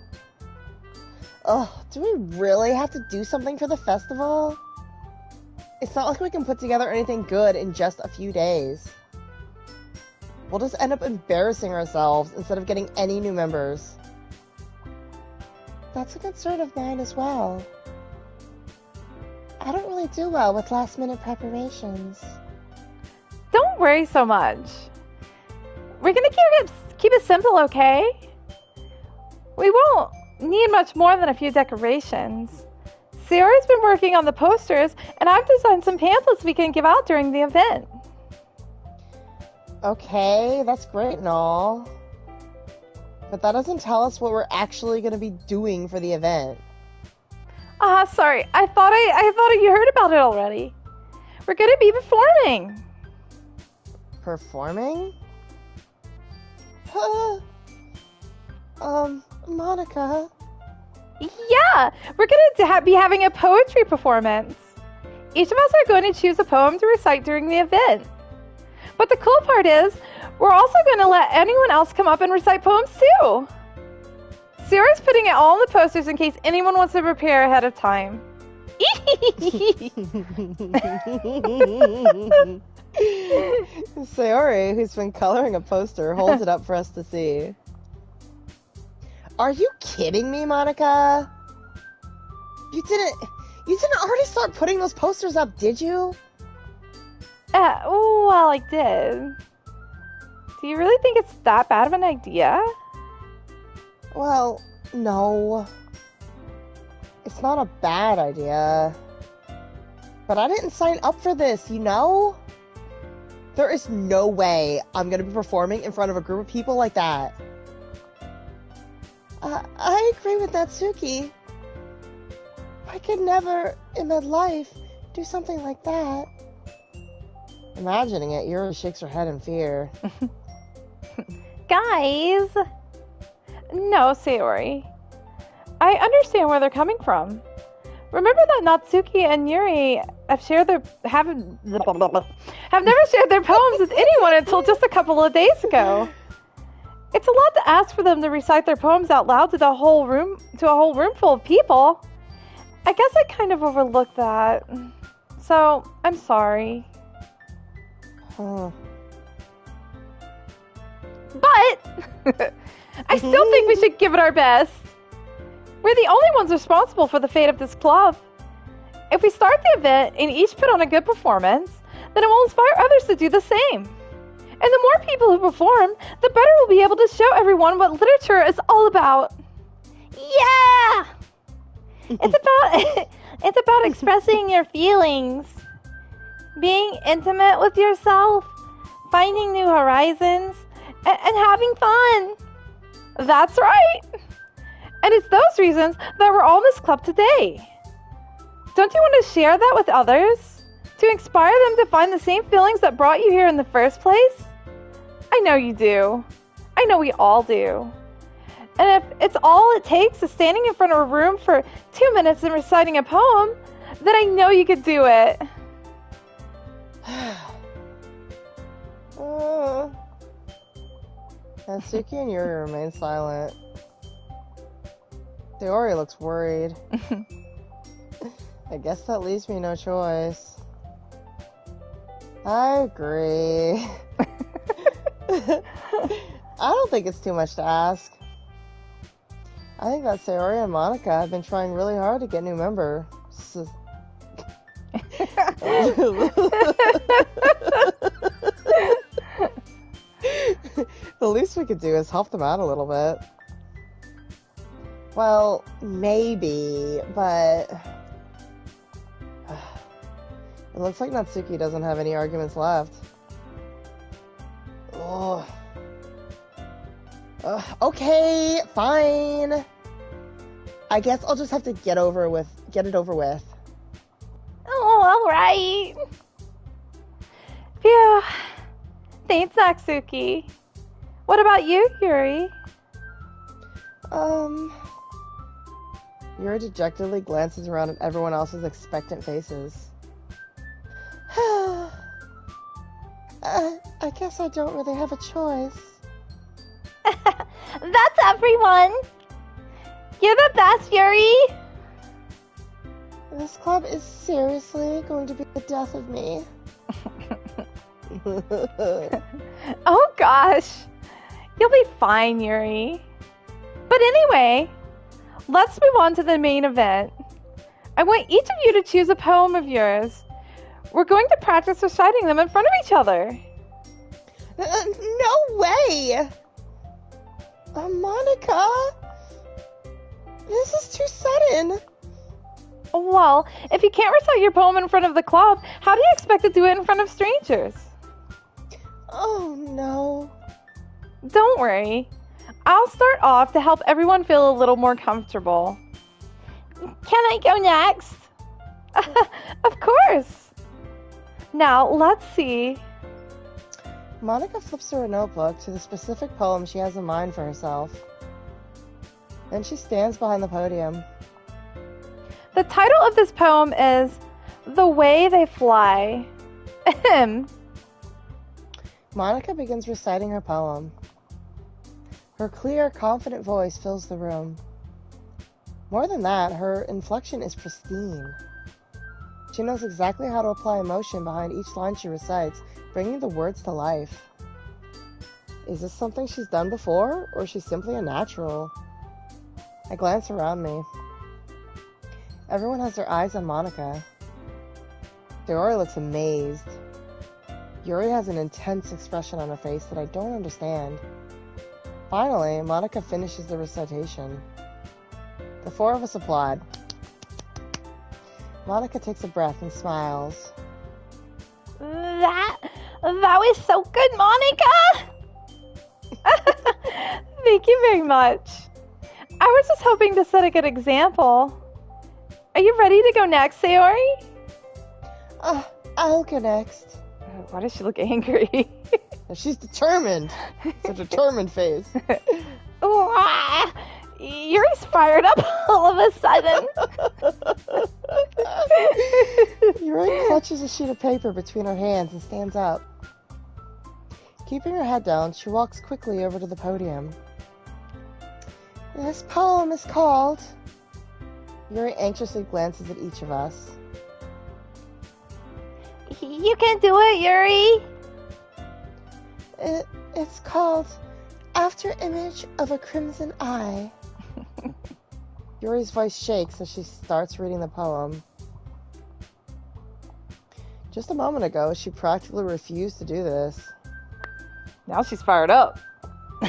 B: Ugh, do we really have to do something for the festival? It's not like we can put together anything good in just a few days. We'll just end up embarrassing ourselves instead of getting any new members. That's a concern of mine as well. I don't really do well with last-minute preparations.
A: Don't worry so much. We're gonna keep it simple, okay? We won't need much more than a few decorations. Sayori's been working on the posters, and I've designed some pamphlets we can give out during the event.
B: Okay, that's great and all. But that doesn't tell us what we're actually going to be doing for the event.
A: Sorry. I thought you heard about it already. We're gonna be performing.
B: Performing? Monica.
A: Yeah, we're gonna be having a poetry performance. Each of us are going to choose a poem to recite during the event. But the cool part is, we're also going to let anyone else come up and recite poems too. Sayori's putting it all on the posters in case anyone wants to prepare ahead of time.
B: Sayori, who's been coloring a poster, holds it up for us to see. Are you kidding me, Monica? You didn't already start putting those posters up, did you?
A: Well, I did. Do you really think it's that bad of an idea?
B: Well, no. It's not a bad idea. But I didn't sign up for this, you know? There is no way I'm gonna be performing in front of a group of people like that. I agree with Natsuki. I could never, in my life, do something like that. Imagining it, Yuri shakes her head in fear.
A: Guys! No, Sayori. I understand where they're coming from. Remember that Natsuki and Yuri have never shared their poems with anyone until just a couple of days ago. It's a lot to ask for them to recite their poems out loud to a whole room full of people. I guess I kind of overlooked that. So, I'm sorry.
B: Huh.
A: But I still think we should give it our best. We're the only ones responsible for the fate of this club. If we start the event and each put on a good performance, then it will inspire others to do the same. And the more people who perform, the better we'll be able to show everyone what literature is all about. Yeah! It's about expressing your feelings, being intimate with yourself, finding new horizons, and having fun. That's right. And it's those reasons that we're all in this club today. Don't you want to share that with others? To inspire them to find the same feelings that brought you here in the first place? I know you do. I know we all do. And if it's all it takes is standing in front of a room for 2 minutes and reciting a poem, then I know you could do it.
B: Natsuki and Yuri remain silent. Sayori looks worried. I guess that leaves me no choice. I agree. I don't think it's too much to ask. I think that Sayori and Monica have been trying really hard to get a new member. The least we could do is help them out a little bit. Well, maybe, but it looks like Natsuki doesn't have any arguments left. Ugh. Okay, fine. I guess I'll just have to get it over with.
A: Oh, alright. Phew. Thanks, Natsuki. What about you, Yuri?
B: Yuri dejectedly glances around at everyone else's expectant faces. I guess I don't really have a choice.
A: That's everyone. You're the best, Yuri.
B: This club is seriously going to be the death of me.
A: Oh gosh. You'll be fine, Yuri. But anyway, let's move on to the main event. I want each of you to choose a poem of yours. We're going to practice reciting them in front of each other.
B: No way! Monica? This is too sudden.
A: Well, if you can't recite your poem in front of the club, how do you expect to do it in front of strangers?
B: Oh no.
A: Don't worry. I'll start off to help everyone feel a little more comfortable. Can I go next? Of course. Now, let's see.
B: Monica flips through a notebook to the specific poem she has in mind for herself. Then she stands behind the podium.
A: The title of this poem is The Way They Fly. Ahem.
B: Monica begins reciting her poem. Her clear, confident voice fills the room. More than that, her inflection is pristine. She knows exactly how to apply emotion behind each line she recites, bringing the words to life. Is this something she's done before, or is she simply a natural? I glance around me. Everyone has their eyes on Monica. Sayori looks amazed. Yuri has an intense expression on her face that I don't understand. Finally, Monica finishes the recitation. The four of us applaud. Monica takes a breath and smiles.
A: That was so good, Monica! Thank you very much. I was just hoping to set a good example. Are you ready to go next, Sayori?
B: I'll go next.
A: Why does she look angry?
B: She's determined. It's a determined face.
A: Yuri's fired up all of a sudden.
B: Yuri clutches a sheet of paper between her hands and stands up. Keeping her head down, she walks quickly over to the podium. This poem is called... Yuri anxiously glances at each of us.
A: You can do it, Yuri.
B: It's called After Image of a Crimson Eye. Yuri's voice shakes as she starts reading the poem. Just a moment ago, she practically refused to do this.
A: Now she's fired up.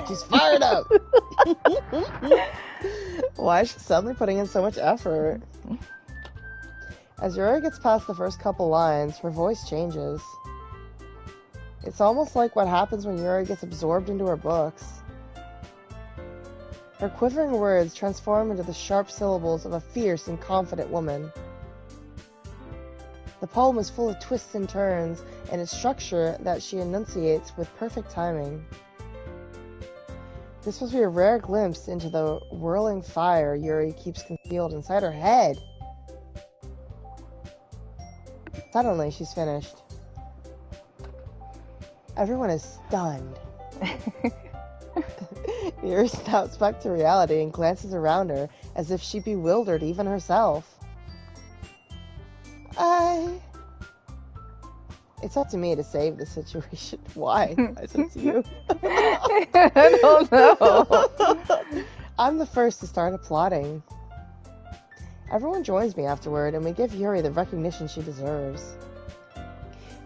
B: She's fired up! Why is she suddenly putting in so much effort? As Yuri gets past the first couple lines, her voice changes. It's almost like what happens when Yuri gets absorbed into her books. Her quivering words transform into the sharp syllables of a fierce and confident woman. The poem is full of twists and turns, and its structure that she enunciates with perfect timing. This must be a rare glimpse into the whirling fire Yuri keeps concealed inside her head. Suddenly, she's finished. Everyone is stunned. Yuri snaps back to reality and glances around her as if she bewildered even herself. It's up to me to save the situation. Why? I said to you.
A: I don't know.
B: I'm the first to start applauding. Everyone joins me afterward, and we give Yuri the recognition she deserves.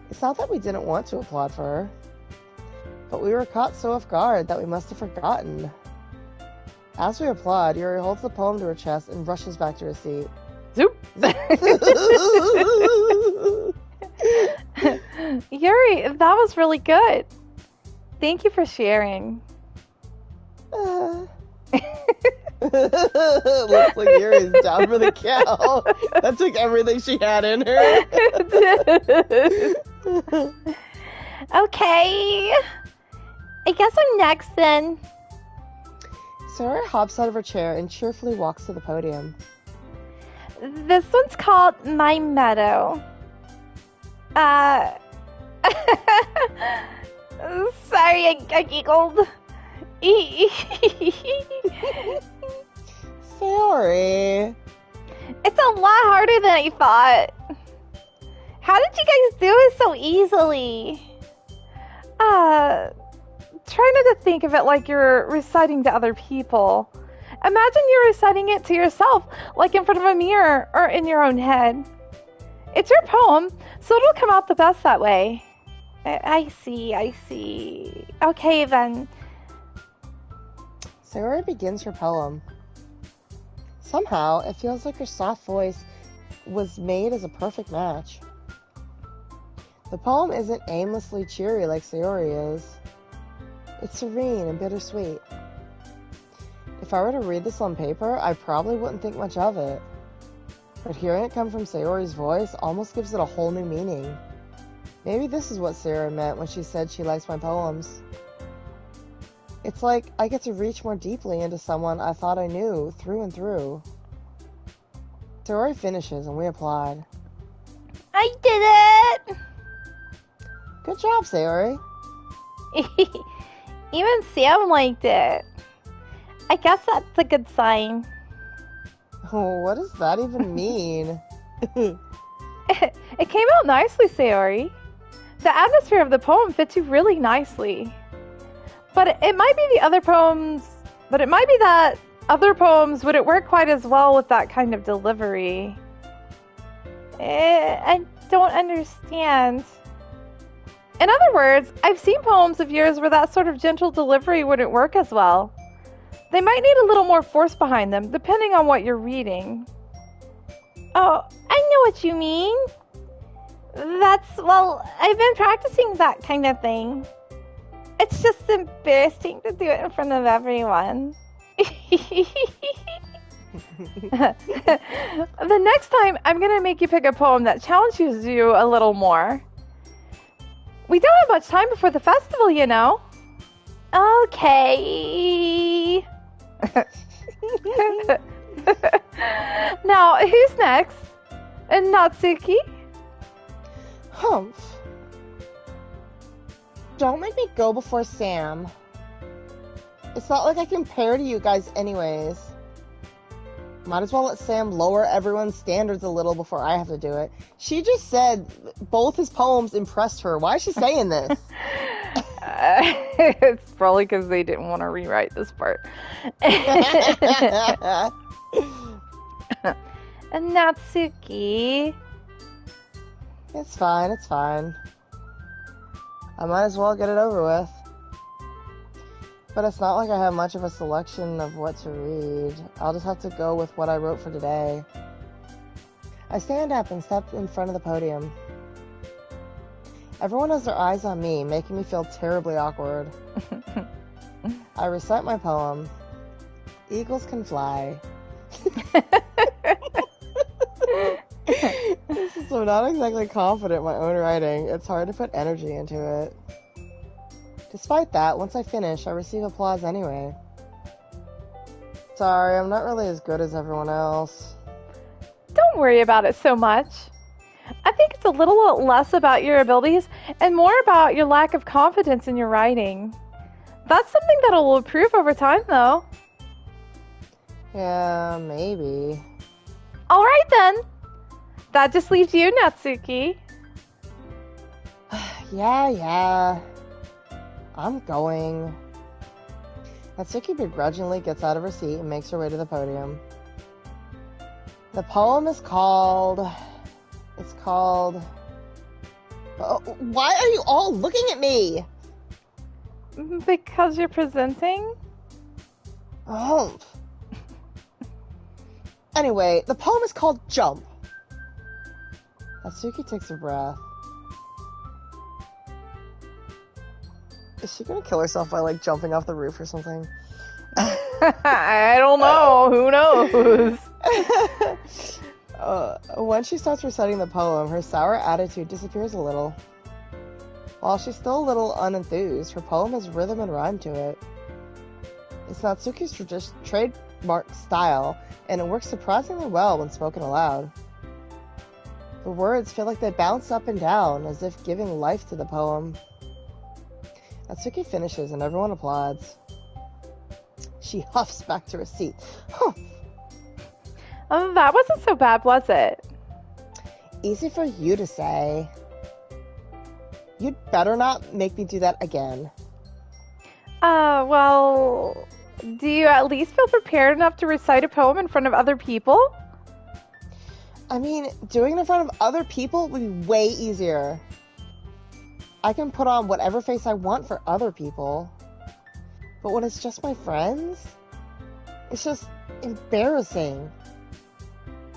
B: It's not that we didn't want to applaud for her, but we were caught so off guard that we must have forgotten. As we applaud, Yuri holds the poem to her chest and rushes back to her seat.
A: Zoop! Yuri, that was really good. Thank you for sharing.
B: Looks like Yuri's down for the count. That took everything she had in her.
A: Okay. I guess I'm next then.
B: Sarah hops out of her chair and cheerfully walks to the podium.
A: This one's called My Meadow. Sorry, I giggled.
B: Sorry.
A: It's a lot harder than I thought. How did you guys do it so easily? Try not to think of it like you're reciting to other people. Imagine you're reciting it to yourself, like in front of a mirror or in your own head. It's your poem, so it'll come out the best that way. I see. Okay, then.
B: Sarah begins her poem. Somehow, it feels like her soft voice was made as a perfect match. The poem isn't aimlessly cheery like Sayori is. It's serene and bittersweet. If I were to read this on paper, I probably wouldn't think much of it. But hearing it come from Sayori's voice almost gives it a whole new meaning. Maybe this is what Sarah meant when she said she likes my poems. It's like I get to reach more deeply into someone I thought I knew through and through. Sayori finishes and we applaud.
A: I did it!
B: Good job, Sayori.
A: Even Sam liked it. I guess that's a good sign.
B: Oh, what does that even mean?
A: It came out nicely, Sayori. The atmosphere of the poem fits you really nicely. But it might be that other poems wouldn't work quite as well with that kind of delivery. I don't understand. In other words, I've seen poems of yours where that sort of gentle delivery wouldn't work as well. They might need a little more force behind them, depending on what you're reading. Oh, I know what you mean. I've been practicing that kind of thing. It's just embarrassing to do it in front of everyone. The next time, I'm going to make you pick a poem that challenges you a little more. We don't have much time before the festival, you know. Okay. Now, who's next? Natsuki?
B: Humph. Don't make me go before Sam. It's not like I compare to you guys anyways. Might as well let Sam lower everyone's standards a little before I have to do it. She just said both his poems impressed her. Why is she saying this?
A: It's probably because they didn't want to rewrite this part. And Natsuki.
B: It's fine. I might as well get it over with. But it's not like I have much of a selection of what to read. I'll just have to go with what I wrote for today. I stand up and step in front of the podium. Everyone has their eyes on me, making me feel terribly awkward. I recite my poem, Eagles Can Fly. Since I'm not exactly confident in my own writing, it's hard to put energy into it. Despite that, once I finish, I receive applause anyway. Sorry, I'm not really as good as everyone else.
A: Don't worry about it so much. I think it's a little less about your abilities and more about your lack of confidence in your writing. That's something that'll improve over time, though.
B: Yeah, maybe.
A: Alright then. That just leaves you, Natsuki.
B: Yeah. I'm going. Natsuki begrudgingly gets out of her seat and makes her way to the podium. The poem is called... It's called... Oh, why are you all looking at me?
A: Because you're presenting?
B: Oh. Anyway, the poem is called Jump. Natsuki takes a breath. Is she gonna kill herself by, like, jumping off the roof or something?
A: I don't know. Who knows?
B: When she starts reciting the poem, her sour attitude disappears a little. While she's still a little unenthused, her poem has rhythm and rhyme to it. It's Natsuki's trademark style, and it works surprisingly well when spoken aloud. The words feel like they bounce up and down, as if giving life to the poem. Natsuki finishes, and everyone applauds. She huffs back to her seat. Huh.
A: That wasn't so bad, was it?
B: Easy for you to say. You'd better not make me do that again.
A: Well, do you at least feel prepared enough to recite a poem in front of other people?
B: I mean, doing it in front of other people would be way easier. I can put on whatever face I want for other people. But when it's just my friends, it's just embarrassing.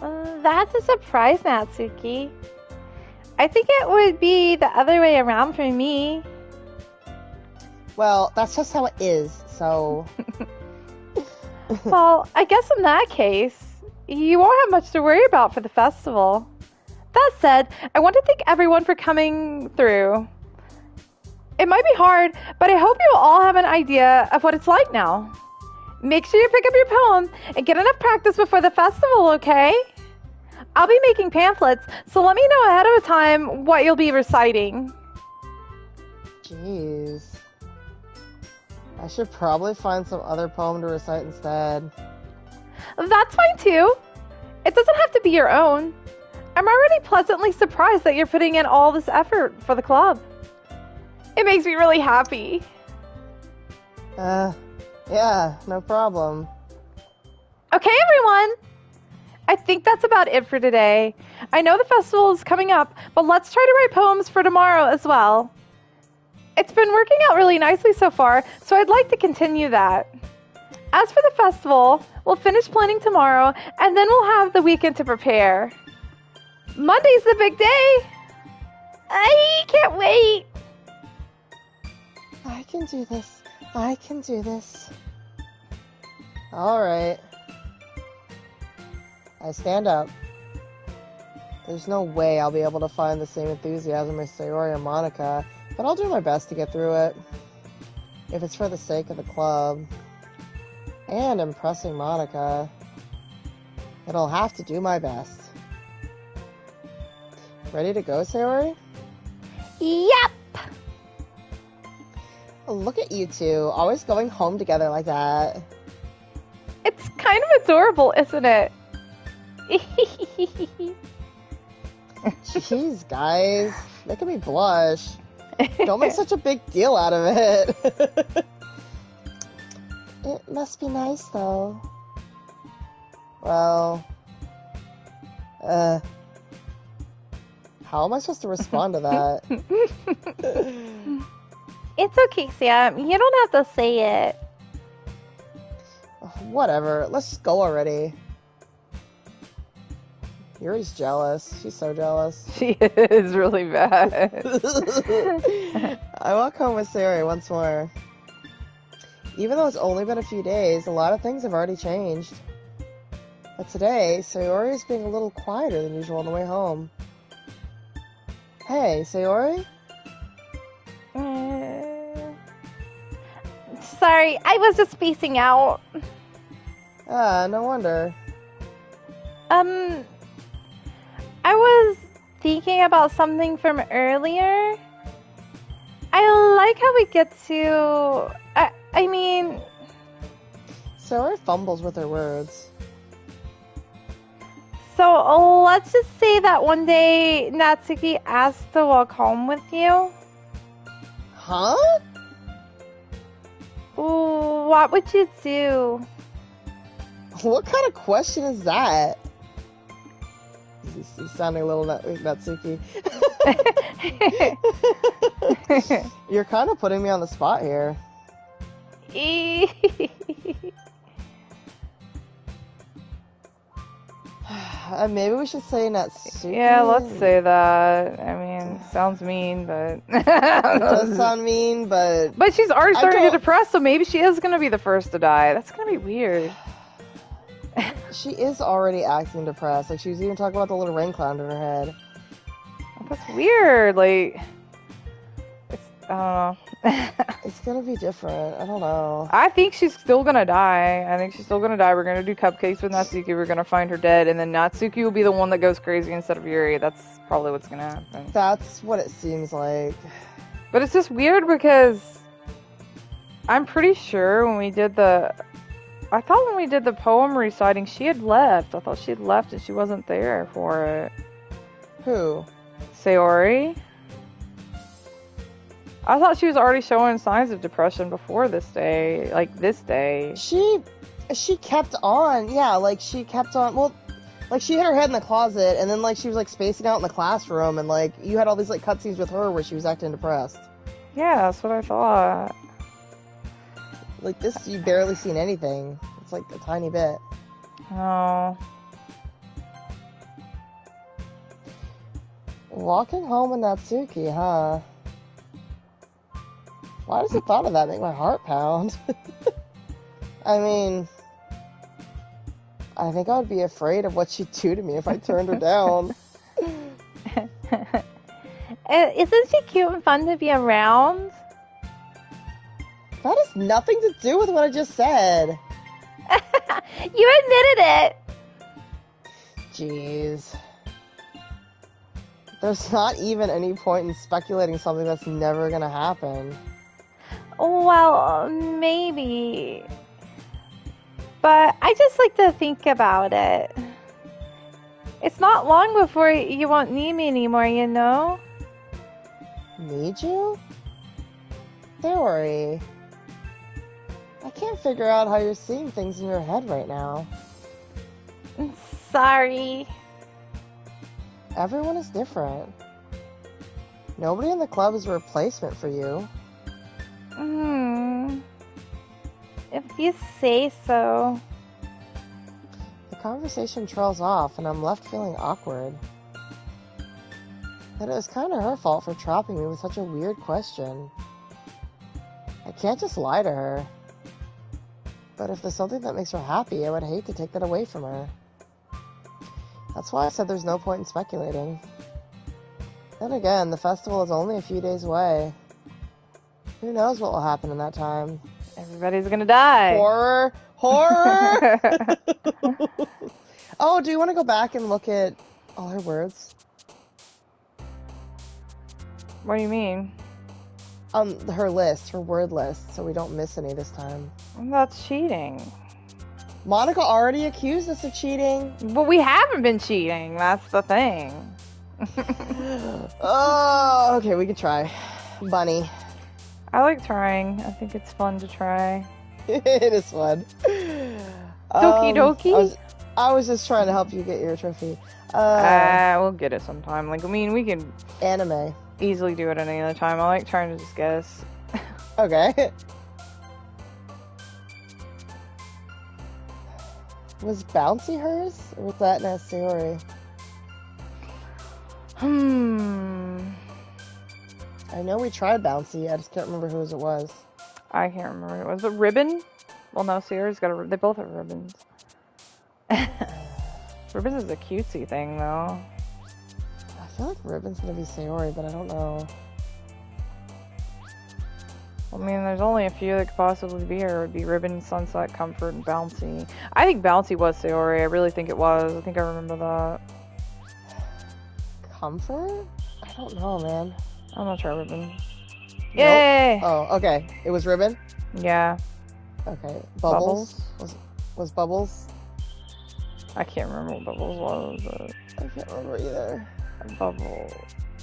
A: That's a surprise, Natsuki. I think it would be the other way around for me.
B: Well, that's just how it is, so...
A: Well, I guess in that case, you won't have much to worry about for the festival. That said, I want to thank everyone for coming through. It might be hard, but I hope you all have an idea of what it's like now. Make sure you pick up your poem and get enough practice before the festival, okay? I'll be making pamphlets, so let me know ahead of time what you'll be reciting.
B: Jeez. I should probably find some other poem to recite instead.
A: That's fine too. It doesn't have to be your own. I'm already pleasantly surprised that you're putting in all this effort for the club. It makes me really happy.
B: Yeah, no problem.
A: Okay, everyone. I think that's about it for today. I know the festival is coming up, but let's try to write poems for tomorrow as well. It's been working out really nicely so far, so I'd like to continue that. As for the festival, we'll finish planning tomorrow, and then we'll have the weekend to prepare. Monday's the big day! I can't wait!
B: I can do this. I can do this. Alright. I stand up. There's no way I'll be able to find the same enthusiasm as Sayori and Monica, but I'll do my best to get through it. If it's for the sake of the club. And impressing Monica. Then I'll have to do my best. Ready to go, Sayori?
A: Yep!
B: Look at you two, always going home together like that.
A: It's kind of adorable, isn't it?
B: Jeez, guys. Making me blush. Don't make such a big deal out of it. It must be nice, though. Well... How am I supposed to respond to that?
A: It's okay, Sam. You don't have to say it.
B: Whatever. Let's just go already. Yuri's jealous. She's so jealous.
A: She is really bad.
B: I walk home with Sayori once more. Even though it's only been a few days, a lot of things have already changed. But today, Sayori is being a little quieter than usual on the way home. Hey, Sayori?
A: Sorry, I was just spacing out.
B: No wonder.
A: I was thinking about something from earlier. I like how we get to... I mean...
B: Sayori fumbles with her words.
A: So, let's just say that one day Natsuki asked to walk home with you.
B: Huh?
A: Ooh, what would you do?
B: What kind of question is that? He's sounding a little like Natsuki. You're kind of putting me on the spot here. Maybe we should say Natsuki.
A: Yeah, let's say that. I mean, sounds mean, but
B: It does sound mean, but
A: but she's already starting to
B: don't-
A: get depressed, so maybe she is gonna be the first to die. That's gonna be weird.
B: she is already acting depressed. Like, she was even talking about the little rain cloud in her head.
A: That's weird. Like, it's I don't know.
B: It's gonna be different. I don't know.
A: I think she's still gonna die. I think she's still gonna die. We're gonna do cupcakes with Natsuki. We're gonna find her dead, and then Natsuki will be the one that goes crazy instead of Yuri. That's probably what's gonna happen.
B: That's what it seems like.
A: But it's just weird because I'm pretty sure when we did the poem reciting, she had left. I thought she had left and she wasn't there for it.
B: Who?
A: Sayori? I thought she was already showing signs of depression before this day. Like, this day.
B: She kept on. Yeah, like, she kept on. Well, like, she hit her head in the closet, and then, like, she was, like, spacing out in the classroom, and, like, you had all these, like, cutscenes with her where she was acting depressed.
A: Yeah, that's what I thought.
B: Like, this, you barely seen anything. It's, like, a tiny bit.
A: Oh.
B: Walking home with Natsuki, huh? Why does the thought of that make my heart pound? I mean, I think I would be afraid of what she'd do to me if I turned her down.
A: Isn't she cute and fun to be around?
B: That has nothing to do with what I just said.
A: You admitted it!
B: Jeez. There's not even any point in speculating something that's never gonna happen.
A: Well, maybe. But I just like to think about it. It's not long before you won't need me anymore, you know?
B: Need you? Sayori. I can't figure out how you're seeing things in your head right now.
A: Sorry.
B: Everyone is different. Nobody in the club is a replacement for you.
A: If you say so.
B: The conversation trails off, and I'm left feeling awkward. That it was kind of her fault for trapping me with such a weird question. I can't just lie to her. But if there's something that makes her happy, I would hate to take that away from her. That's why I said there's no point in speculating. Then again, the festival is only a few days away. Who knows what will happen in that time?
A: Everybody's gonna die.
B: Horror! Horror! Oh, do you want to go back and look at all her words?
A: What do you mean?
B: Her list, her word list, so we don't miss any this time.
A: That's cheating.
B: Monica already accused us of cheating.
A: But we haven't been cheating. That's the thing.
B: Oh, okay, we could try. Bunny.
A: I like trying. I think it's fun to try.
B: It is fun.
A: Doki doki?
B: I was just trying to help you get your trophy.
A: We'll get it sometime. Like, I mean, we can
B: Anime.
A: easily do it at any other time. I like trying to just guess.
B: Okay. Was Bouncy hers? Or was that Sayori? I know we tried Bouncy, I just can't remember whose it was.
A: I can't remember. Was it Ribbon? Well, no, Sierra's got a... They both have ribbons. Ribbons is a cutesy thing, though.
B: I feel like Ribbon's gonna be Sayori, but I don't know.
A: I mean, there's only a few that could possibly be here. It would be Ribbon, Sunset, Comfort, and Bouncy. I think Bouncy was Sayori. I really think it was. I think I remember that.
B: Comfort? I don't know, man.
A: I'm gonna try Ribbon.
B: Nope.
A: Yay!
B: Oh, okay. It was Ribbon?
A: Yeah.
B: Okay. Bubbles? Was Bubbles?
A: I can't remember what Bubbles was, but...
B: I can't remember either.
A: Bubbles.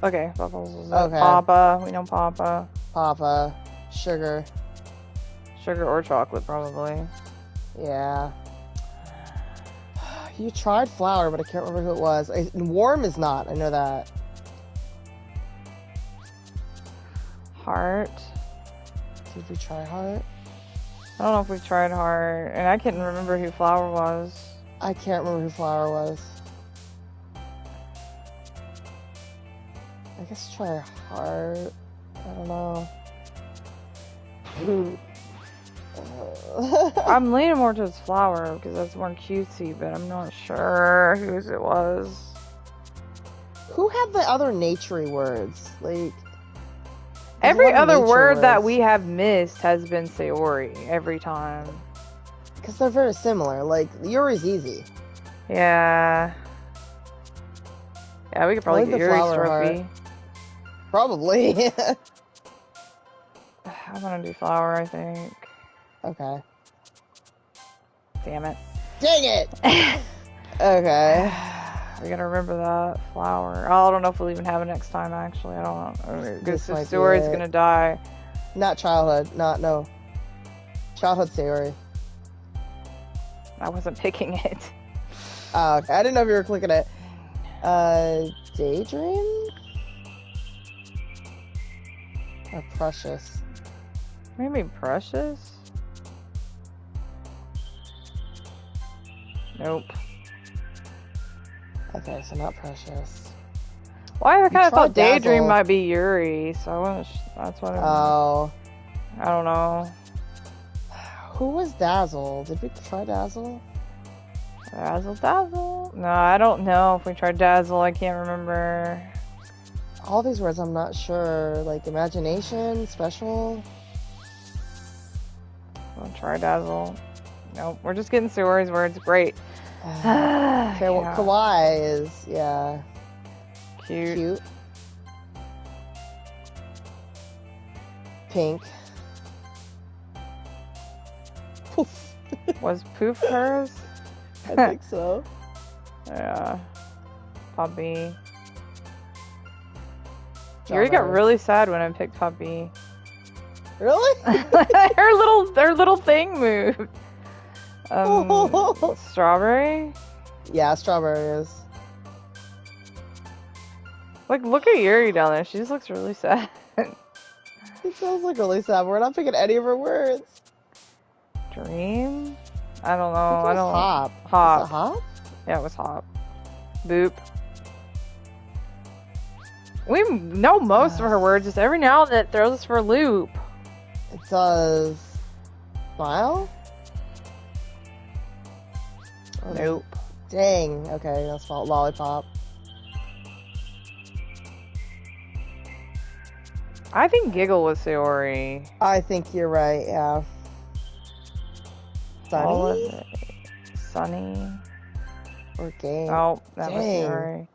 A: Okay, Bubbles was
B: Okay.
A: Papa. We know Papa.
B: Papa. Sugar.
A: Sugar or chocolate, probably.
B: Yeah. You tried flower, but I can't remember who it was. Warm is not. I know that.
A: Heart.
B: Did we try heart?
A: I don't know if we tried heart, and I can't remember who flower was.
B: I can't remember who flower was. I guess try heart. I don't know.
A: I'm leaning more towards flower because that's more cutesy, but I'm not sure whose it was.
B: Who had the other naturey words? Like
A: every other word that we have missed has been Sayori every time.
B: Because they're very similar. Like Yuri's easy.
A: Yeah. Yeah, we could probably get Yuri's trophy.
B: Probably.
A: I'm gonna do flower, I think.
B: Okay.
A: Damn it.
B: Dang it! Okay.
A: We gotta remember that. Flower. Oh, I don't know if we'll even have it next time, actually. I don't know. Because the story's gonna die.
B: Not childhood. No. Childhood Sayori.
A: I wasn't picking it.
B: Oh, okay. I didn't know if you were clicking it. Daydream? Or Precious?
A: Maybe Precious? Nope.
B: Okay, so not Precious.
A: Well, I kind of thought Daydream might be Yuri, so I wasn't. That's what.
B: Oh.
A: I don't know.
B: Who was Dazzle? Did we try Dazzle?
A: Dazzle? No, I don't know if we tried Dazzle. I can't remember.
B: All these words, I'm not sure. Like imagination, special.
A: We'll try Dazzle. Nope, we're just getting Sayori's words. Great.
B: Okay, well,
A: yeah.
B: Kawaii is, yeah.
A: Cute.
B: Pink. Poof.
A: Was Poof hers?
B: I think so.
A: Yeah. Puppy. Yuri got really sad when I picked Puppy.
B: Really?
A: her little thing moved. Strawberry?
B: Yeah, strawberry is.
A: Like, look at Yuri down there. She just looks really sad.
B: It sounds like really sad. We're not picking any of her words.
A: Dream? I don't know. I don't.
B: Hop.
A: Hop.
B: Was it hop?
A: Yeah, it was hop. Boop. We know most of her words. Just every now and then it throws us for a loop.
B: It does. Smile?
A: Nope.
B: Dang. Okay, that's lollipop.
A: I think Giggle was Sayori.
B: I think you're right, yeah. Sunny?
A: Sunny.
B: Or game.
A: Oh, that
B: Dang.
A: was Sayori.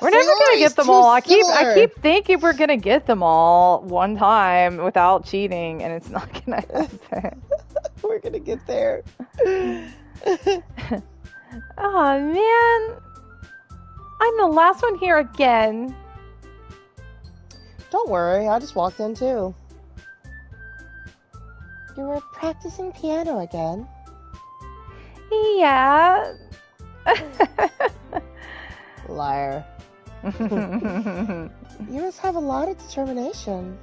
A: We're never gonna get them all. I keep thinking we're gonna get them all one time without cheating, and it's not gonna happen.
B: We're gonna get there.
A: Oh man, I'm the last one here again.
B: Don't worry, I just walked in too. You were practicing piano again.
A: Yeah.
B: Liar. You must have a lot of determination.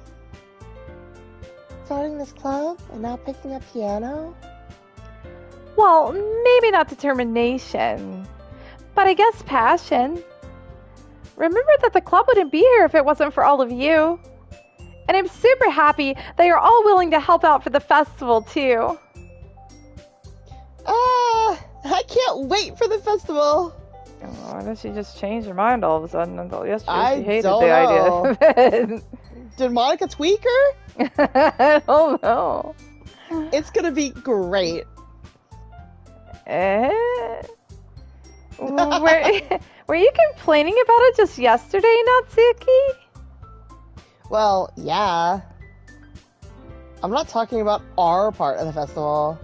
B: Starting this club and now picking up piano?
A: Well, maybe not determination, but I guess passion. Remember that the club wouldn't be here if it wasn't for all of you. And I'm super happy that you're all willing to help out for the festival, too.
B: I can't wait for the festival.
A: Why did she just change her mind all of a sudden? Until yesterday she hated
B: don't
A: the
B: know.
A: idea of it.
B: Did Monica tweak her?
A: I don't know.
B: It's gonna be great.
A: Were you complaining about it just yesterday, Natsuki?
B: Well, yeah. I'm not talking about our part of the festival.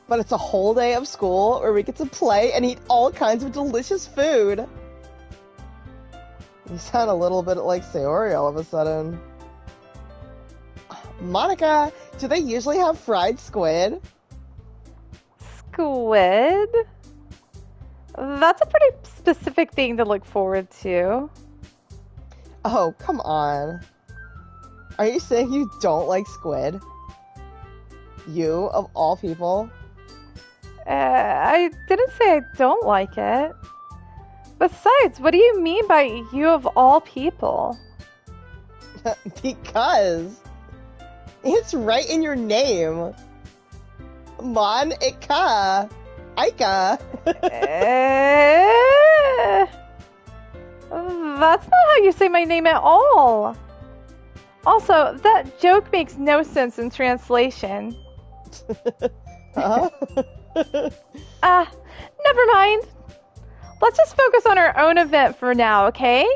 B: But it's a whole day of school where we get to play and eat all kinds of delicious food. You sound a little bit like Sayori all of a sudden. Monica, do they usually have fried squid?
A: Squid? That's a pretty specific thing to look forward to.
B: Oh, come on. Are you saying you don't like squid? You, of all people?
A: I didn't say I don't like it. Besides, what do you mean by you of all people?
B: Because it's right in your name. Mon Ika. Aika.
A: That's not how you say my name at all. Also, that joke makes no sense in translation.
B: Huh?
A: Never mind. Let's just focus on our own event for now, okay?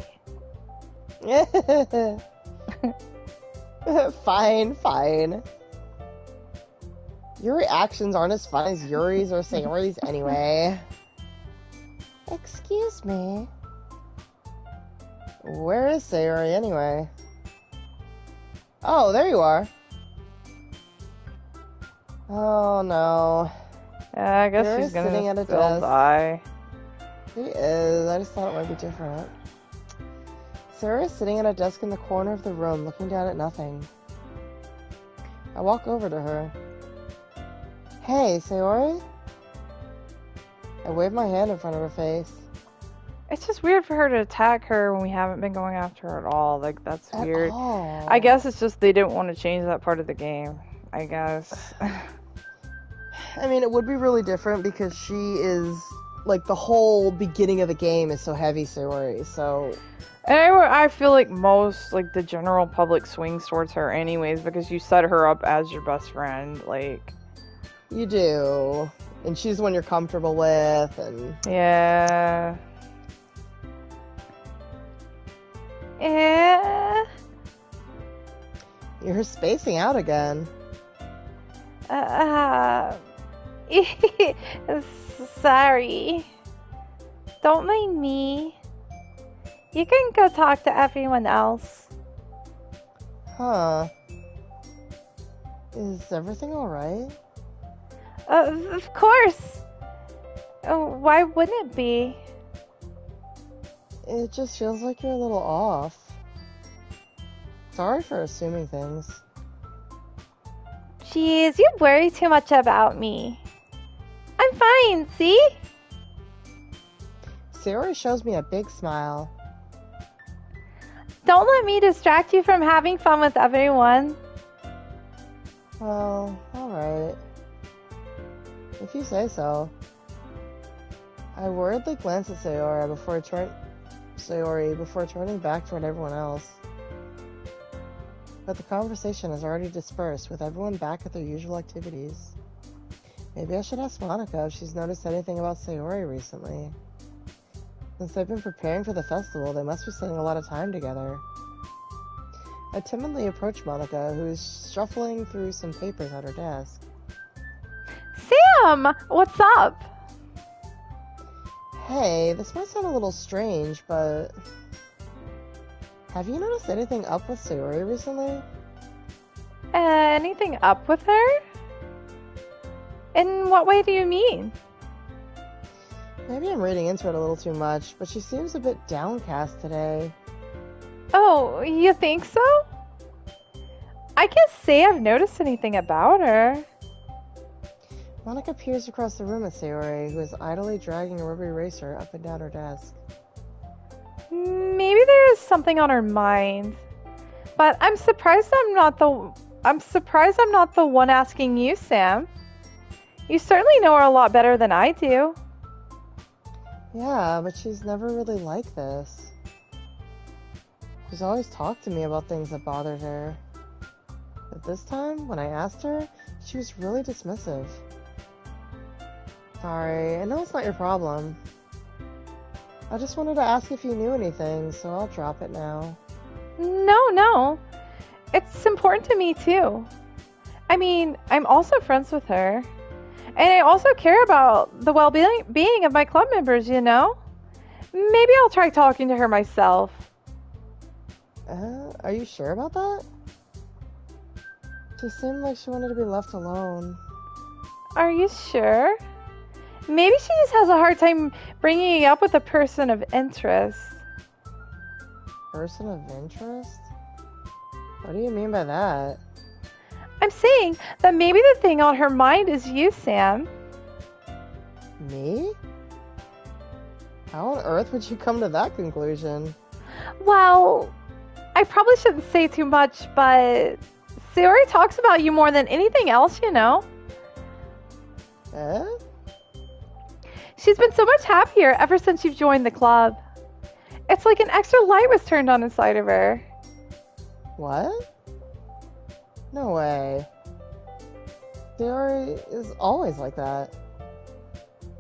B: Fine. Your reactions aren't as fun as Yuri's or Sayori's anyway. Excuse me. Where is Sayori anyway? Oh, there you are. Oh no.
A: Yeah, I guess
B: Yuri's
A: she's gonna
B: sitting at a
A: still
B: desk.
A: die.
B: She is. I just thought it might be different. Sayori is sitting at a desk in the corner of the room, looking down at nothing. I walk over to her. Hey, Sayori? I wave my hand in front of her face.
A: It's just weird for her to attack her when we haven't been going after her at all. Like, that's
B: At
A: weird.
B: all.
A: I guess it's just they didn't want to change that part of the game. I guess.
B: I mean, it would be really different because she is, like, the whole beginning of the game is so heavy Sayori, so...
A: And I feel like most, like, the general public swings towards her anyways because you set her up as your best friend, like...
B: You do. And she's the one you're comfortable with, and...
A: Yeah...
B: You're spacing out again.
A: Sorry. Don't mind me. You can go talk to everyone else.
B: Huh. Is everything alright?
A: Of course. Why wouldn't it be?
B: It just feels like you're a little off. Sorry for assuming things.
A: Jeez, you worry too much about me. I'm fine, see?
B: Sayori shows me a big smile.
A: Don't let me distract you from having fun with everyone.
B: Well, alright. If you say so. I worriedly glance at Sayori before turning back toward everyone else. But the conversation has already dispersed, with everyone back at their usual activities. Maybe I should ask Monika if she's noticed anything about Sayori recently. Since they've been preparing for the festival, they must be spending a lot of time together. I timidly approach Monika, who is shuffling through some papers at her desk.
A: Sam! What's up?
B: Hey, this might sound a little strange, but... Have you noticed anything up with Sayori recently?
A: Anything up with her? In what way do you mean?
B: Maybe I'm reading into it a little too much, but she seems a bit downcast today.
A: Oh, you think so? I can't say I've noticed anything about her.
B: Monika peers across the room at Sayori, who is idly dragging a rubber eraser up and down her desk.
A: Maybe there is something on her mind. But I'm surprised I'm not the one asking you, Sam. You certainly know her a lot better than I do.
B: Yeah, but she's never really like this. She's always talked to me about things that bothered her. But this time, when I asked her, she was really dismissive. Sorry, I know it's not your problem. I just wanted to ask if you knew anything, so I'll drop it now.
A: No. It's important to me too. I mean, I'm also friends with her. And I also care about the well-being of my club members, you know? Maybe I'll try talking to her myself.
B: Are you sure about that? She seemed like she wanted to be left alone.
A: Are you sure? Maybe she just has a hard time bringing you up with a person of interest.
B: Person of interest? What do you mean by that?
A: I'm saying that maybe the thing on her mind is you, Sam.
B: Me? How on earth would you come to that conclusion?
A: Well, I probably shouldn't say too much, but Sayori talks about you more than anything else, you know.
B: Eh?
A: She's been so much happier ever since you've joined the club. It's like an extra light was turned on inside of her.
B: What? No way. Sayori is always like that.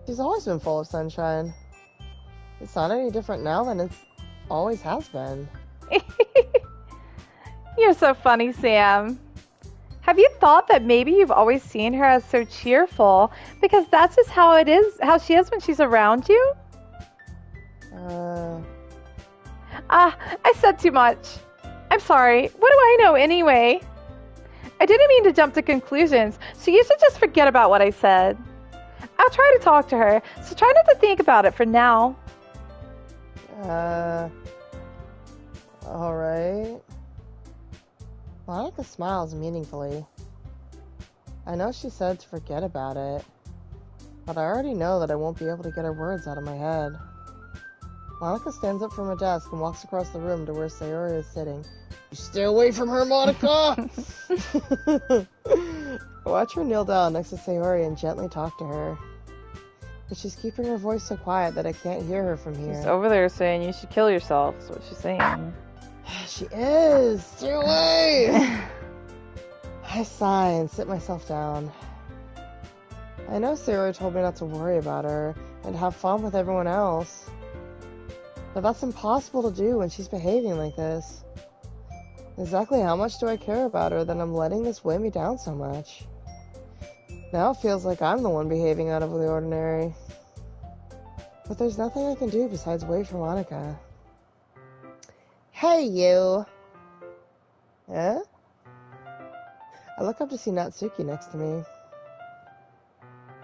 B: She's always been full of sunshine. It's not any different now than it always has been.
A: You're so funny, Sam. Have you thought that maybe you've always seen her as so cheerful because that's just how it is, how she is when she's around you? I said too much. I'm sorry. What do I know anyway? I didn't mean to jump to conclusions, so you should just forget about what I said. I'll try to talk to her, so try not to think about it for now.
B: Alright. Monica smiles meaningfully. I know she said to forget about it, but I already know that I won't be able to get her words out of my head. Monica stands up from her desk and walks across the room to where Sayori is sitting. You stay away from her, Monica! Watch her kneel down next to Sayori and gently talk to her. But she's keeping her voice so quiet that I can't hear her from here.
A: She's over there saying you should kill yourself, is what she's saying.
B: She is! Stay away! I sigh and sit myself down. I know Sayori told me not to worry about her and have fun with everyone else. But that's impossible to do when she's behaving like this. Exactly how much do I care about her that I'm letting this weigh me down so much? Now it feels like I'm the one behaving out of the ordinary. But there's nothing I can do besides wait for Monica. Hey, you! Eh? I look up to see Natsuki next to me.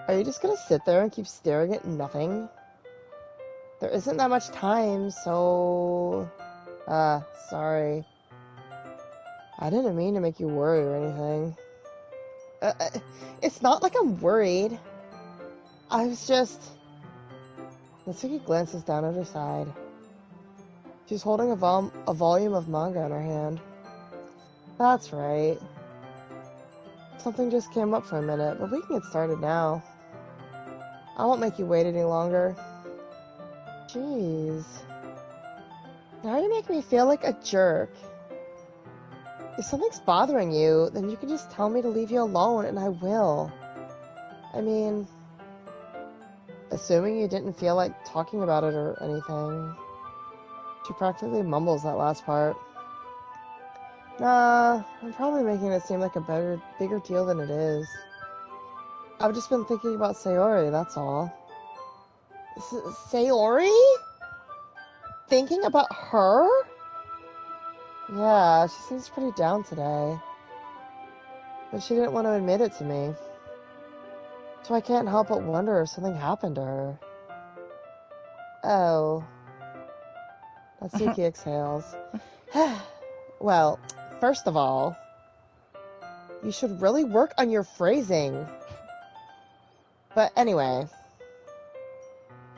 B: Are you just gonna sit there and keep staring at nothing? There isn't that much time, so... sorry. I didn't mean to make you worry or anything. It's not like I'm worried. I was just... Natsuki glances down at her side. She's holding a volume of manga in her hand. That's right. Something just came up for a minute, but we can get started now. I won't make you wait any longer. Jeez. Now you make me feel like a jerk. If something's bothering you, then you can just tell me to leave you alone and I will. I mean, assuming you didn't feel like talking about it or anything. She practically mumbles that last part. Nah, I'm probably making it seem like a bigger deal than it is. I've just been thinking about Sayori, that's all. Sayori? Thinking about her? Yeah, she seems pretty down today. But she didn't want to admit it to me. So I can't help but wonder if something happened to her. Oh. Natsuki exhales. Well, first of all, you should really work on your phrasing. But anyway,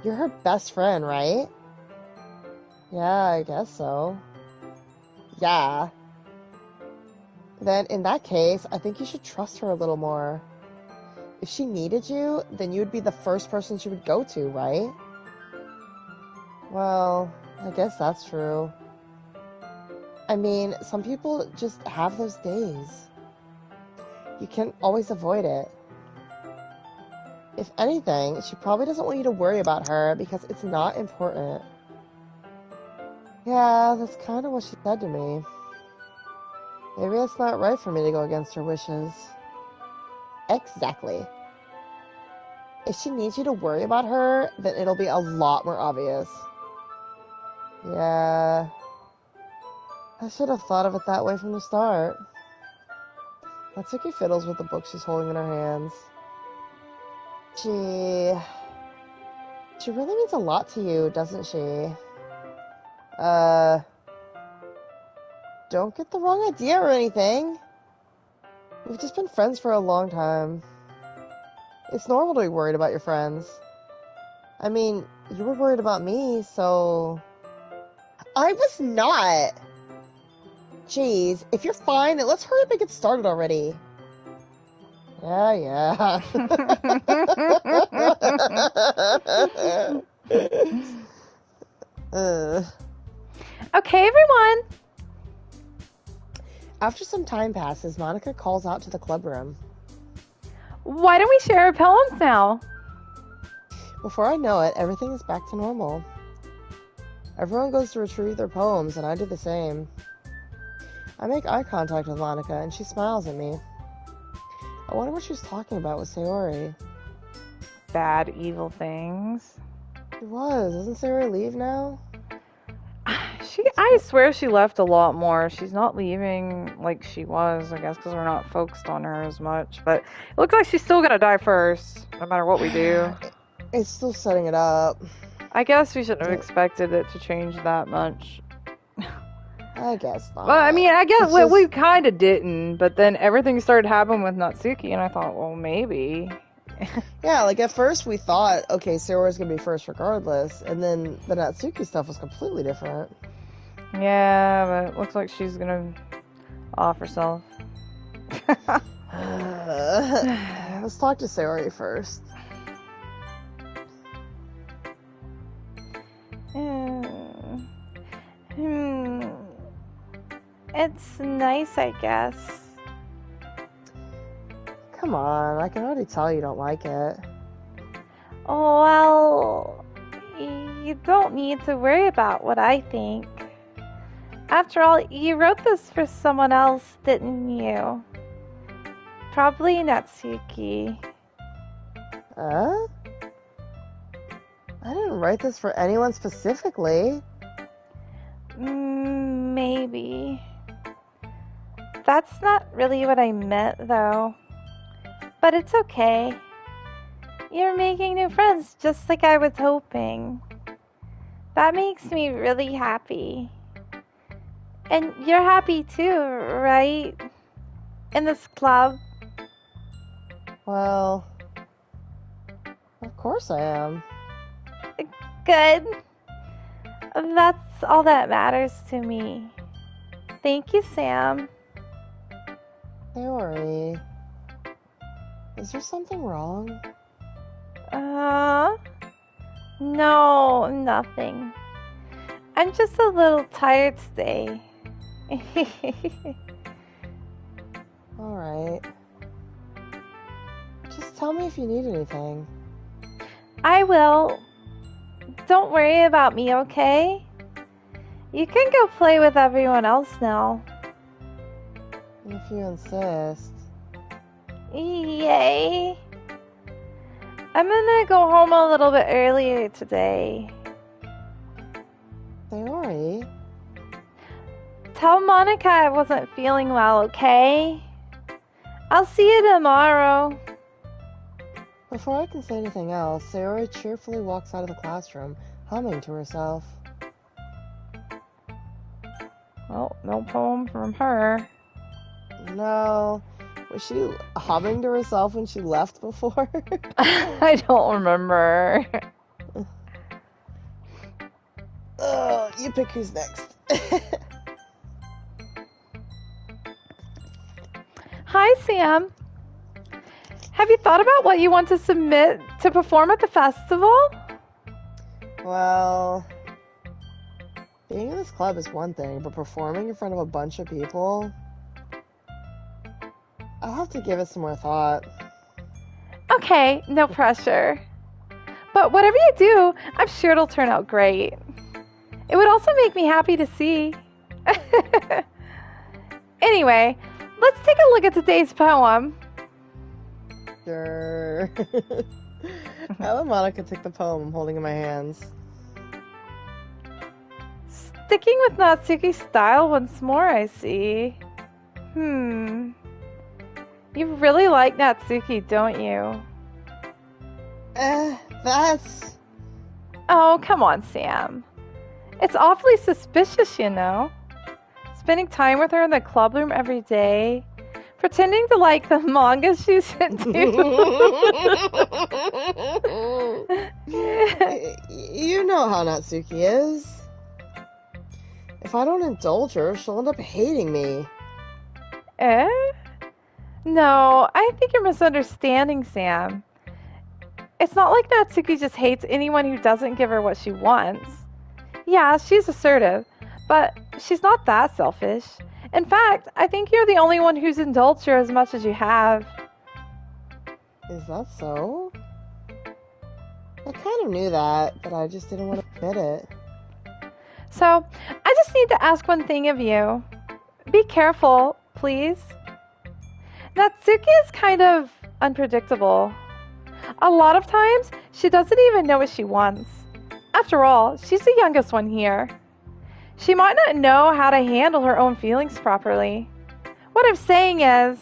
B: you're her best friend, right? Yeah, I guess so. Yeah. Then in that case, I think you should trust her a little more. If she needed you, then you'd be the first person she would go to, right? Well, I guess that's true. I mean, some people just have those days. You can't always avoid it. If anything, she probably doesn't want you to worry about her because it's not important. Yeah, that's kind of what she said to me. Maybe it's not right for me to go against her wishes. Exactly. If she needs you to worry about her, then it'll be a lot more obvious. Yeah. I should have thought of it that way from the start. Natsuki fiddles with the book she's holding in her hands. Gee, She really means a lot to you, doesn't she? Uh, don't get the wrong idea or anything. We've just been friends for a long time. It's normal to be worried about your friends. I mean, you were worried about me, so... I was not! Jeez, if you're fine, let's hurry up and get started already. Yeah.
A: Okay, everyone.
B: After some time passes, Monica calls out to the club room.
A: Why don't we share our poems now?
B: Before I know it, everything is back to normal. Everyone goes to retrieve their poems, and I do the same. I make eye contact with Monica, and she smiles at me. I wonder what she's talking about with Sayori.
A: Bad, evil things.
B: She was. Doesn't Sayori leave now?
A: I swear she left a lot more. She's not leaving like she was, I guess, because we're not focused on her as much. But it looks like she's still gonna die first, no matter what we do.
B: It's still setting it up.
A: I guess we shouldn't have expected it to change that much.
B: I guess not.
A: Well, I mean, I guess we kind of didn't, but then everything started happening with Natsuki, and I thought, well, maybe.
B: Yeah, like at first we thought, okay, Sayori's gonna be first regardless, and then the Natsuki stuff was completely different.
A: Yeah, but it looks like she's gonna off herself.
B: Let's talk to Sayori first.
A: It's nice, I guess.
B: Come on, I can already tell you don't like it.
A: Well, you don't need to worry about what I think. After all, you wrote this for someone else, didn't you? Probably Natsuki.
B: I didn't write this for anyone specifically.
A: Maybe. That's not really what I meant, though. But it's okay. You're making new friends just like I was hoping. That makes me really happy. And you're happy too, right? In this club?
B: Well, of course I am.
A: Good. That's all that matters to me. Thank you, Sam.
B: Sayori, is there something wrong?
A: No, nothing. I'm just a little tired today.
B: Alright. Just tell me if you need anything.
A: I will. Don't worry about me, okay? You can go play with everyone else now.
B: If you insist.
A: Yay. I'm gonna go home a little bit earlier today.
B: Sayori?
A: Tell Monica I wasn't feeling well, okay? I'll see you tomorrow.
B: Before I can say anything else, Sayori cheerfully walks out of the classroom, humming to herself.
A: Well, no poem from her.
B: No. Was she humming to herself when she left before?
A: I don't remember.
B: Oh, you pick who's next.
A: Hi, Sam. Have you thought about what you want to submit to perform at the festival?
B: Well, being in this club is one thing, but performing in front of a bunch of people, I'll have to give it some more thought.
A: Okay, no pressure. But whatever you do, I'm sure it'll turn out great. It would also make me happy to see. Anyway, let's take a look at today's poem.
B: Sure. I let Monica take the poem I'm holding in my hands.
A: Sticking with Natsuki's style once more, I see. You really like Natsuki, don't you?
B: That's
A: Oh, come on, Sam. It's awfully suspicious, you know. Spending time with her in the club room every day, pretending to like the manga she's into.
B: You know how Natsuki is. If I don't indulge her, she'll end up hating me.
A: Eh? No, I think you're misunderstanding, Sam. It's not like Natsuki just hates anyone who doesn't give her what she wants. Yeah, she's assertive, but she's not that selfish. In fact, I think you're the only one who's indulged her as much as you have.
B: Is that so? I kind of knew that, but I just didn't want to admit it.
A: So, I just need to ask one thing of you. Be careful, please. Natsuki is kind of unpredictable. A lot of times, she doesn't even know what she wants. After all, she's the youngest one here. She might not know how to handle her own feelings properly. What I'm saying is,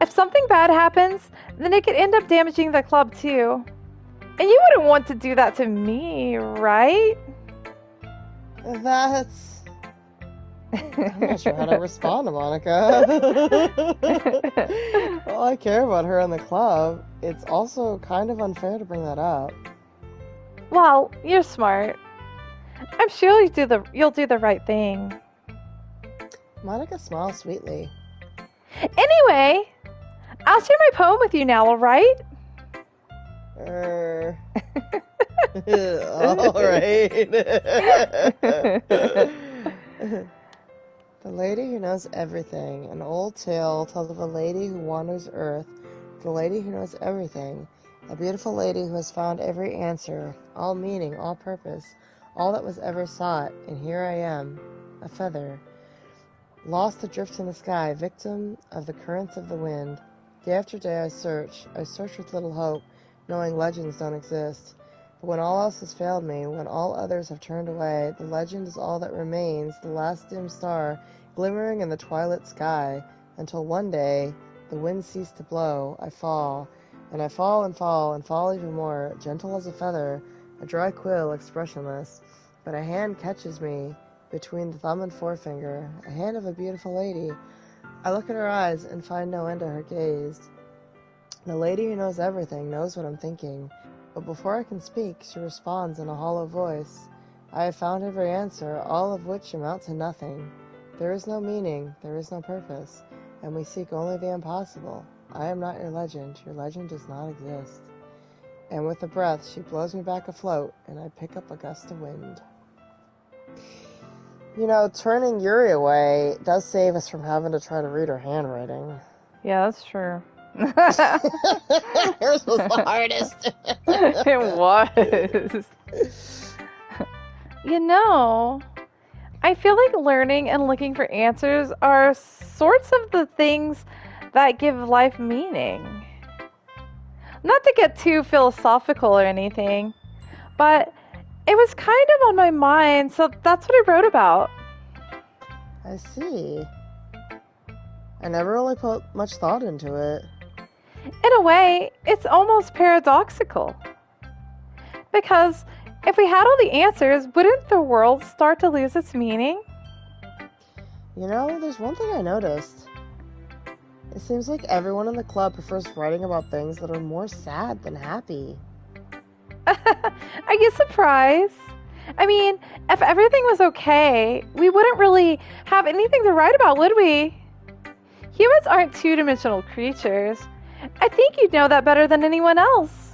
A: if something bad happens, then it could end up damaging the club too. And you wouldn't want to do that to me, right?
B: That's... I'm not sure how to respond to Monica. Well, I care about her in the club. It's also kind of unfair to bring that up.
A: Well, you're smart. I'm sure you'll do the right thing.
B: Monica smiles sweetly.
A: Anyway, I'll share my poem with you now, alright?
B: Alright. The Lady Who Knows Everything. An old tale tells of a lady who wanders earth, the lady who knows everything, a beautiful lady who has found every answer, all meaning, all purpose, all that was ever sought, and here I am, a feather, lost adrift in the sky, victim of the currents of the wind. Day after day I search with little hope, knowing legends don't exist. But when all else has failed me, when all others have turned away, the legend is all that remains, the last dim star, glimmering in the twilight sky, until one day, the wind ceased to blow, I fall, and I fall and fall and fall even more, gentle as a feather, a dry quill, expressionless. But a hand catches me between the thumb and forefinger, a hand of a beautiful lady. I look at her eyes and find no end to her gaze. The lady who knows everything knows what I'm thinking, but before I can speak, she responds in a hollow voice. I have found every answer, all of which amount to nothing. There is no meaning, there is no purpose, and we seek only the impossible. I am not your legend does not exist. And with a breath, she blows me back afloat, and I pick up a gust of wind. You know, turning Yuri away does save us from having to try to read her handwriting.
A: Yeah, that's true.
B: Yours was the hardest.
A: It was. You know, I feel like learning and looking for answers are sorts of the things that give life meaning. Not to get too philosophical or anything, but it was kind of on my mind, so that's what I wrote about.
B: I see. I never really put much thought into it.
A: In a way, it's almost paradoxical. Because if we had all the answers, wouldn't the world start to lose its meaning?
B: You know, there's one thing I noticed. It seems like everyone in the club prefers writing about things that are more sad than happy.
A: Are you surprised? I mean, if everything was okay, we wouldn't really have anything to write about, would we? Humans aren't two-dimensional creatures. I think you'd know that better than anyone else.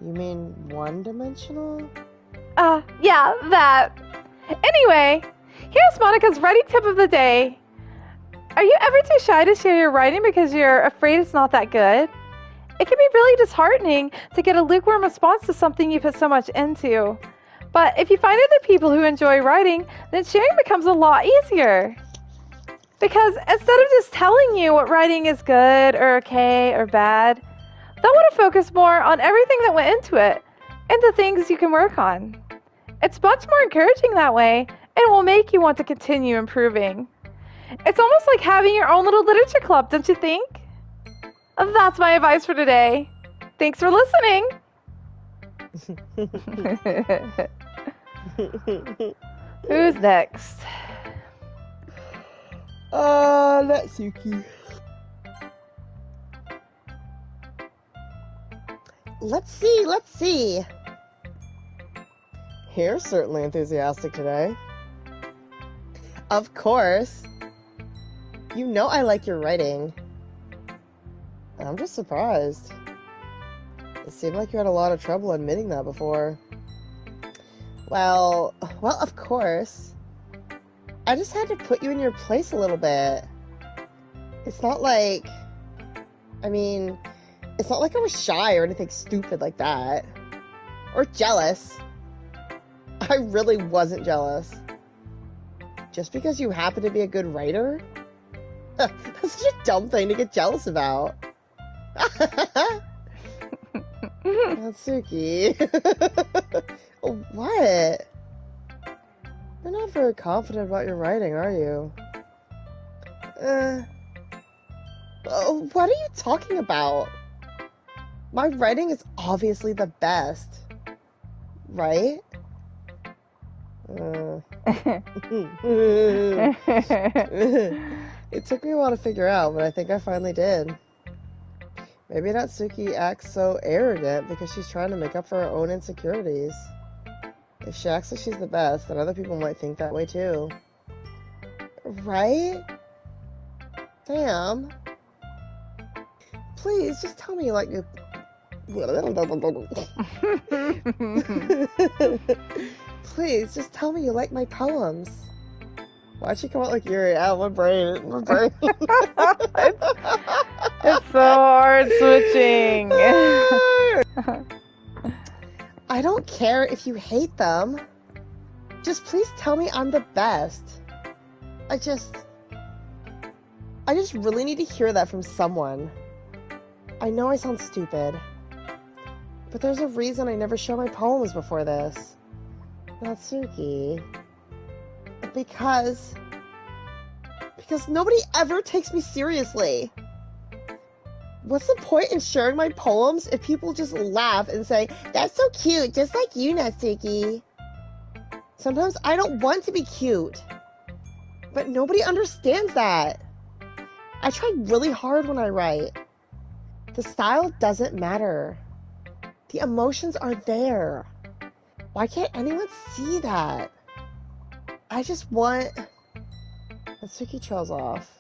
B: You mean one-dimensional?
A: Yeah, that. Anyway, here's Monica's writing tip of the day. Are you ever too shy to share your writing because you're afraid it's not that good? It can be really disheartening to get a lukewarm response to something you put so much into. But if you find other people who enjoy writing, then sharing becomes a lot easier. Because instead of just telling you what writing is good or okay or bad, they'll want to focus more on everything that went into it and the things you can work on. It's much more encouraging that way and will make you want to continue improving. It's almost like having your own little literature club, don't you think? That's my advice for today. Thanks for listening. Who's next?
B: Natsuki. Let's see. You're certainly enthusiastic today. Of course. You know I like your writing. I'm just surprised. It seemed like you had a lot of trouble admitting that before. Well, of course. I just had to put you in your place a little bit. It's not like... it's not like I was shy or anything stupid like that. Or jealous. I really wasn't jealous. Just because you happen to be a good writer? That's such a dumb thing to get jealous about. Natsuki. What? You're not very confident about your writing, are you? What are you talking about? My writing is obviously the best. Right? It took me a while to figure out, but I think I finally did. Maybe Natsuki acts so arrogant because she's trying to make up for her own insecurities. If she acts like she's the best, then other people might think that way too. Right? Damn. Please, just tell me you like your... Please, just tell me you like my poems. Why'd she come out like Yuri? Out my brain.
A: It's so hard switching.
B: I don't care if you hate them. Just please tell me I'm the best. I just really need to hear that from someone. I know I sound stupid, but there's a reason I never show my poems before this. Natsuki. Because nobody ever takes me seriously. What's the point in sharing my poems if people just laugh and say, "That's so cute, just like you, Natsuki"? Sometimes I don't want to be cute, but nobody understands that. I try really hard when I write. The style doesn't matter. The emotions are there. Why can't anyone see that? I just want... Natsuki trails off.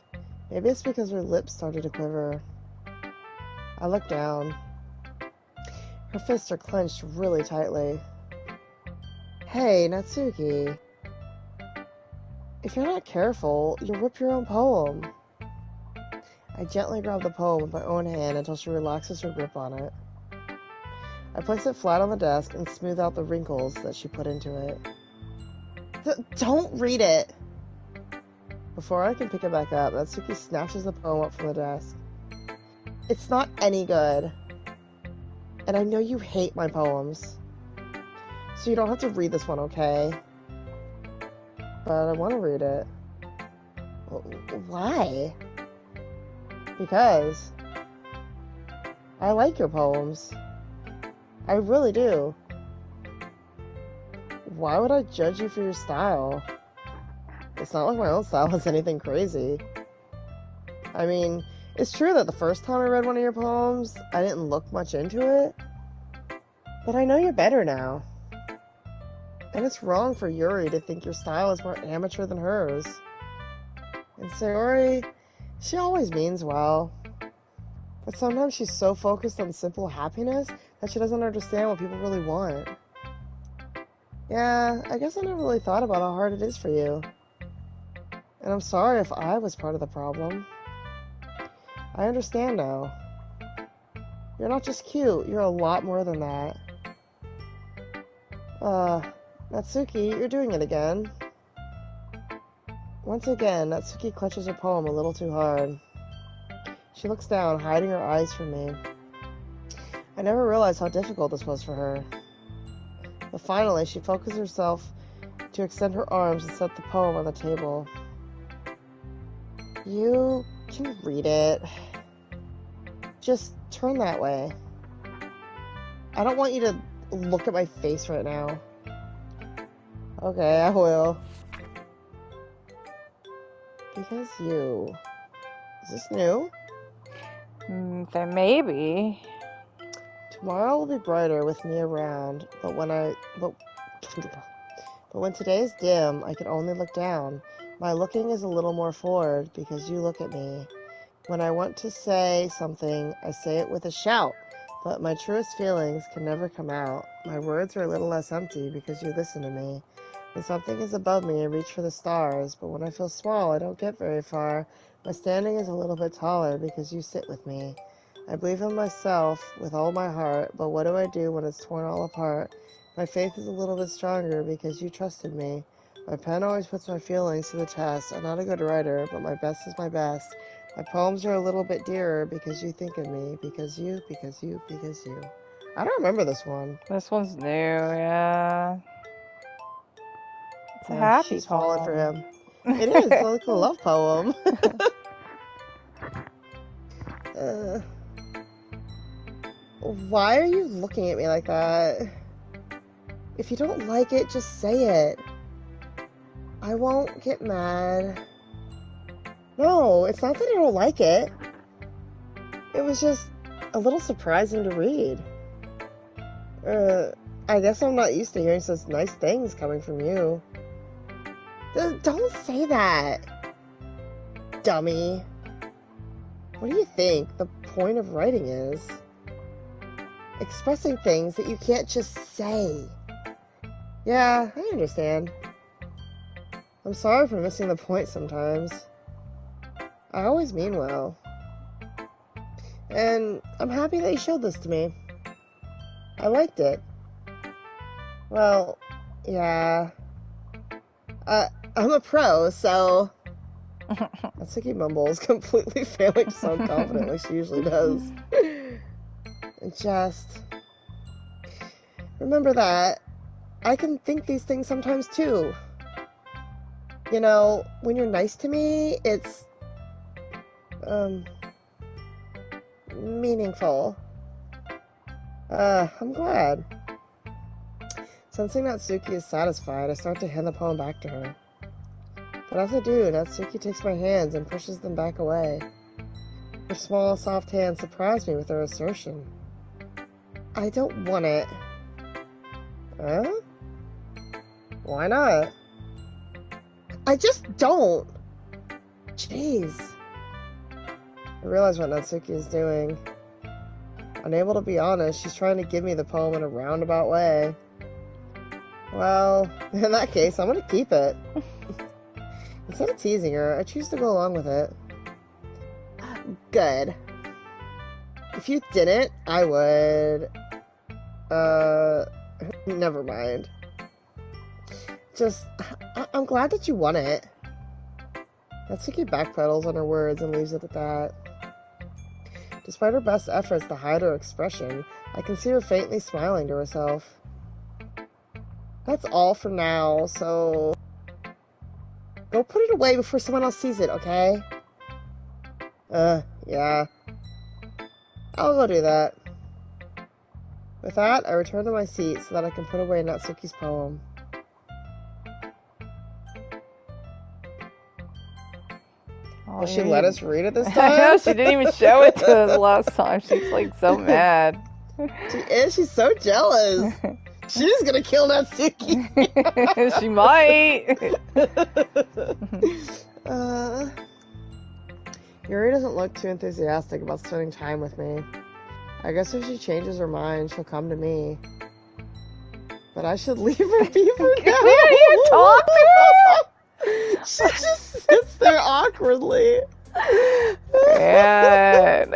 B: Maybe it's because her lips started to quiver. I look down. Her fists are clenched really tightly. Hey, Natsuki. If you're not careful, you'll rip your own poem. I gently grab the poem with my own hand until she relaxes her grip on it. I place it flat on the desk and smooth out the wrinkles that she put into it. Don't read it! Before I can pick it back up, Natsuki snatches the poem up from the desk. It's not any good. And I know you hate my poems. So you don't have to read this one, okay? But I want to read it. Why? Because I like your poems. I really do. Why would I judge you for your style? It's not like my own style is anything crazy. I mean, it's true that the first time I read one of your poems, I didn't look much into it. But I know you're better now. And it's wrong for Yuri to think your style is more amateur than hers. And Sayori, she always means well. But sometimes she's so focused on simple happiness that she doesn't understand what people really want. Yeah, I guess I never really thought about how hard it is for you. And I'm sorry if I was part of the problem. I understand now. You're not just cute, you're a lot more than that. Natsuki, you're doing it again. Once again, Natsuki clutches her poem a little too hard. She looks down, hiding her eyes from me. I never realized how difficult this was for her. But finally, she focused herself to extend her arms and set the poem on the table. You can read it. Just turn that way. I don't want you to look at my face right now. Okay, I will. Because you. Is this new?
A: Then maybe.
B: Tomorrow will be brighter with me around, but when today is dim, I can only look down. My looking is a little more forward because you look at me. When I want to say something, I say it with a shout, but my truest feelings can never come out. My words are a little less empty because you listen to me. When something is above me, I reach for the stars, but when I feel small, I don't get very far. My standing is a little bit taller because you sit with me. I believe in myself with all my heart, but what do I do when it's torn all apart? My faith is a little bit stronger because you trusted me. My pen always puts my feelings to the test. I'm not a good writer, but my best is my best. My poems are a little bit dearer because you think of me, because you. I don't remember this one.
A: This one's new, yeah. It's a
B: Yeah,
A: happy
B: she's
A: poem.
B: falling for him. It is. It's like a love poem. Why are you looking at me like that? If you don't like it, just say it. I won't get mad. No, it's not that I don't like it. It was just a little surprising to read. I guess I'm not used to hearing such nice things coming from you. Don't say that, dummy. What do you think the point of writing is? Expressing things that you can't just say. Yeah, I understand. I'm sorry for missing the point sometimes. I always mean well. And I'm happy that you showed this to me. I liked it. Well, yeah. I'm a pro, so... Natsuki mumbles, completely failing to sound confident like she usually does. And just... remember that I can think these things sometimes too. You know, when you're nice to me, it's... meaningful. I'm glad. Sensing Natsuki is satisfied, I start to hand the poem back to her. But as I do, Natsuki takes my hands and pushes them back away. Her small, soft hands surprise me with her assertion. I don't want it. Huh? Why not? I just don't. Jeez. I realize what Natsuki is doing. Unable to be honest, she's trying to give me the poem in a roundabout way. Well, in that case, I'm gonna keep it. Instead of teasing her, I choose to go along with it. Good. If you didn't, I would... never mind. Just, I'm glad that you won it. Natsuki backpedals on her words and leaves it at that. Despite her best efforts to hide her expression, I can see her faintly smiling to herself. That's all for now, so... go put it away before someone else sees it, okay? Yeah. I'll go do that. With that, I return to my seat so that I can put away Natsuki's poem.
A: Oh,
B: Will she let us read it this time?
A: I know, she didn't even show it to us last time. She's like so mad.
B: She is, she's so jealous. She's gonna kill Natsuki.
A: She might.
B: Yuri doesn't look too enthusiastic about spending time with me. I guess if she changes her mind, she'll come to me. But I should leave her be for now.
A: Can you even talk to her?
B: She just sits there awkwardly.
A: Man.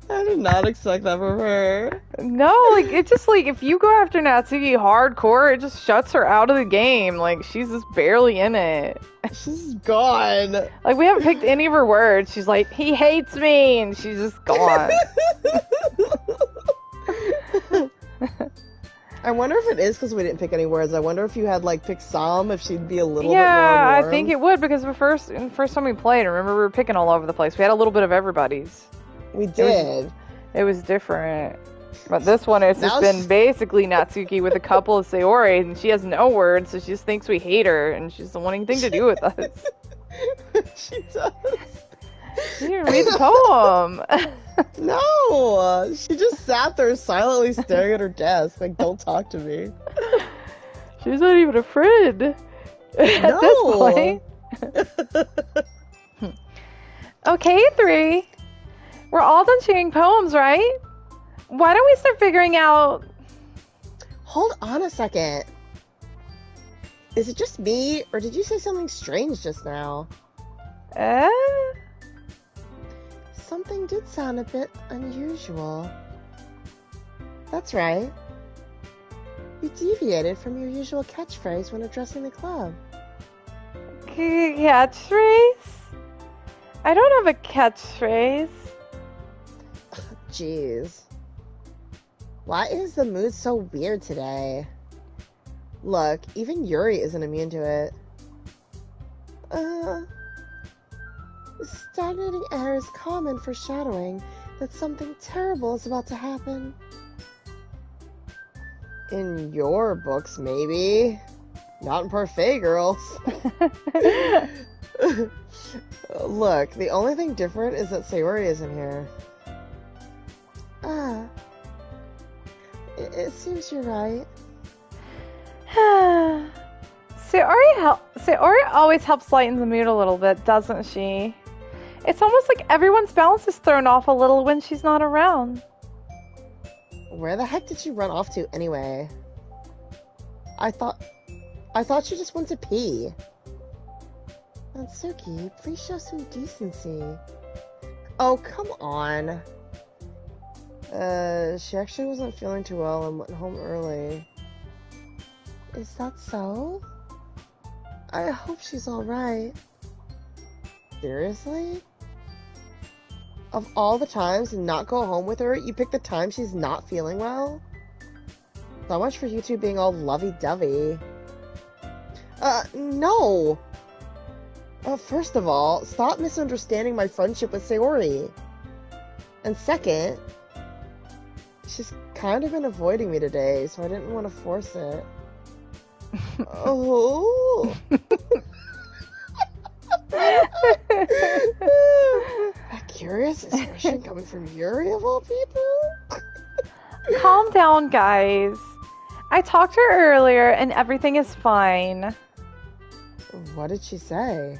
B: I did not expect that from her.
A: No, like, it just, like, if you go after Natsuki hardcore, it just shuts her out of the game. Like, she's just barely in it.
B: She's gone.
A: Like, we haven't picked any of her words. She's like, he hates me, and she's just gone.
B: I wonder if it is because we didn't pick any words. I wonder if you had, like, picked some, if she'd be a little bit more
A: Yeah,
B: warm.
A: I think it would, because the first time we played, remember, we were picking all over the place. We had a little bit of everybody's.
B: We did.
A: It was different. But this one has just
B: Now
A: been basically Natsuki with a couple of Sayori, and she has no words, so she just thinks we hate her, and she doesn't want anything to do with us.
B: She does.
A: She didn't read the poem.
B: No, she just sat there silently staring at her desk, like, don't talk to me.
A: She's not even a friend at this point. Okay, 3. We're all done sharing poems, right? Why don't we start figuring out...
B: Hold on a second. Is it just me, or did you say something strange just now? Something did sound a bit unusual. That's right. You deviated from your usual catchphrase when addressing the club.
A: Catchphrase? I don't have a catchphrase.
B: Jeez. Why is the mood so weird today? Look, even Yuri isn't immune to it. Stagnating air is common for shadowing that something terrible is about to happen. In your books, maybe. Not in Parfait Girls. Look, the only thing different is that Sayori isn't here. It seems you're right.
A: Sayori always helps lighten the mood a little bit, doesn't she? It's almost like everyone's balance is thrown off a little when she's not around.
B: Where the heck did she run off to anyway? I thought she just went to pee. Natsuki, please show some decency. Oh, come on. She actually wasn't feeling too well and went home early. Is that so? I hope she's alright. Seriously? Of all the times to not go home with her, you pick the time she's not feeling well? So much for you two being all lovey-dovey. No! First of all, stop misunderstanding my friendship with Sayori. And second, she's kind of been avoiding me today, so I didn't want to force it. Oh! A curious expression coming from Yuri of all people?
A: Calm down, guys. I talked to her earlier and everything is fine.
B: What did she say?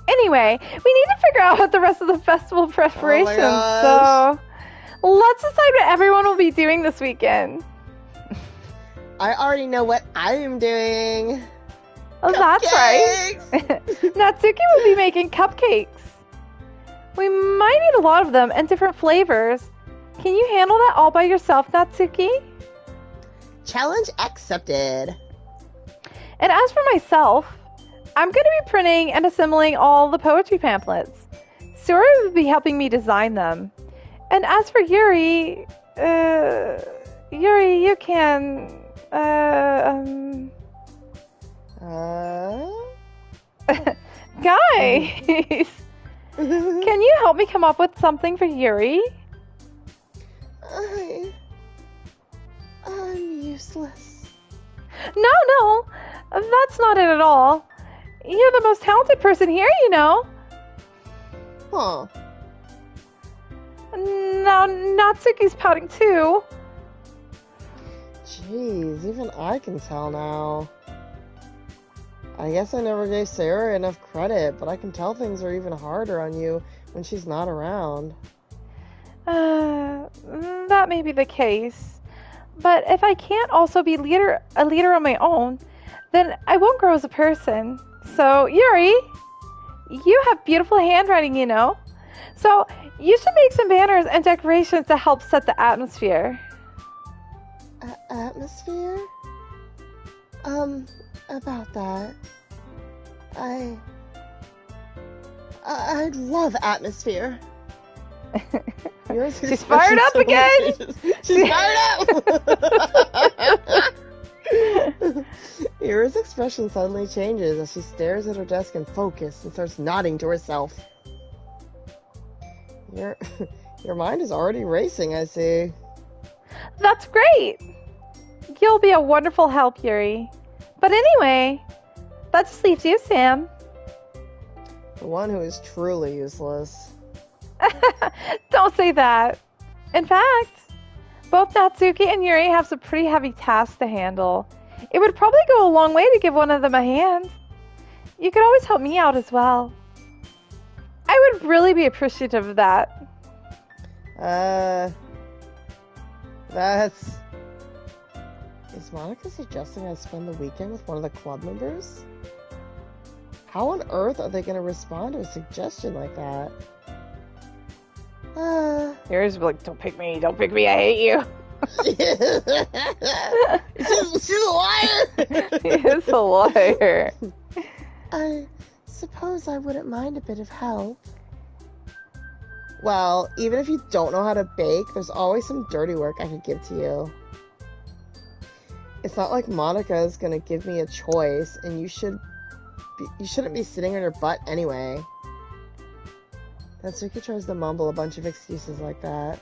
A: Anyway, we need to figure out what the rest of the festival preparations, so let's decide what everyone will be doing this weekend.
B: I already know what I am doing.
A: Oh, that's right. Natsuki will be making cupcakes. We might need a lot of them and different flavors. Can you handle that all by yourself, Natsuki?
B: Challenge accepted.
A: And as for myself, I'm going to be printing and assembling all the poetry pamphlets. Sayori will be helping me design them. And as for Yuri, you can, Guys! Can you help me come up with something for Yuri?
B: I'm useless.
A: No, that's not it at all. You're the most talented person here, you know.
B: Huh.
A: Now, Natsuki's pouting too.
B: Jeez, even I can tell now. I guess I never gave Sarah enough credit, but I can tell things are even harder on you when she's not around.
A: That may be the case. But if I can't also be a leader on my own, then I won't grow as a person. So, Yuri, you have beautiful handwriting, you know. So, you should make some banners and decorations to help set the atmosphere.
B: Atmosphere? About that. I'd love atmosphere.
A: She's fired up again!
B: She's fired up! Ira's expression suddenly changes as she stares at her desk in focus and starts nodding to herself. Your mind is already racing, I see.
A: That's great. You'll be a wonderful help, Yuri. But anyway, that just leaves you, Sam.
B: The one who is truly useless.
A: Don't say that. In fact, both Natsuki and Yuri have some pretty heavy tasks to handle. It would probably go a long way to give one of them a hand. You could always help me out as well. I would really be appreciative of that.
B: That's... Is Monica suggesting I spend the weekend with one of the club members? How on earth are they going to respond to a suggestion like that?
A: Yuri's like, don't pick me, I hate you.
B: She's a liar!
A: He is a liar.
B: I suppose I wouldn't mind a bit of help. Well, even if you don't know how to bake, there's always some dirty work I could give to you. It's not like Monica is gonna give me a choice, and you shouldn't be sitting on your butt anyway. Natsuki tries to mumble a bunch of excuses like that.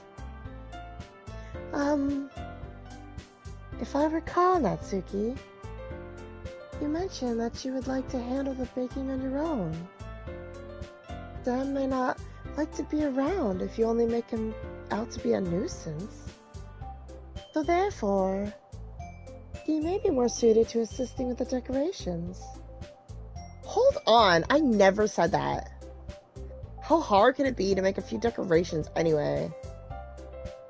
B: If I recall, Natsuki, you mentioned that you would like to handle the baking on your own. Sam may not like to be around if you only make him out to be a nuisance. So therefore, he may be more suited to assisting with the decorations. Hold on, I never said that. How hard can it be to make a few decorations anyway?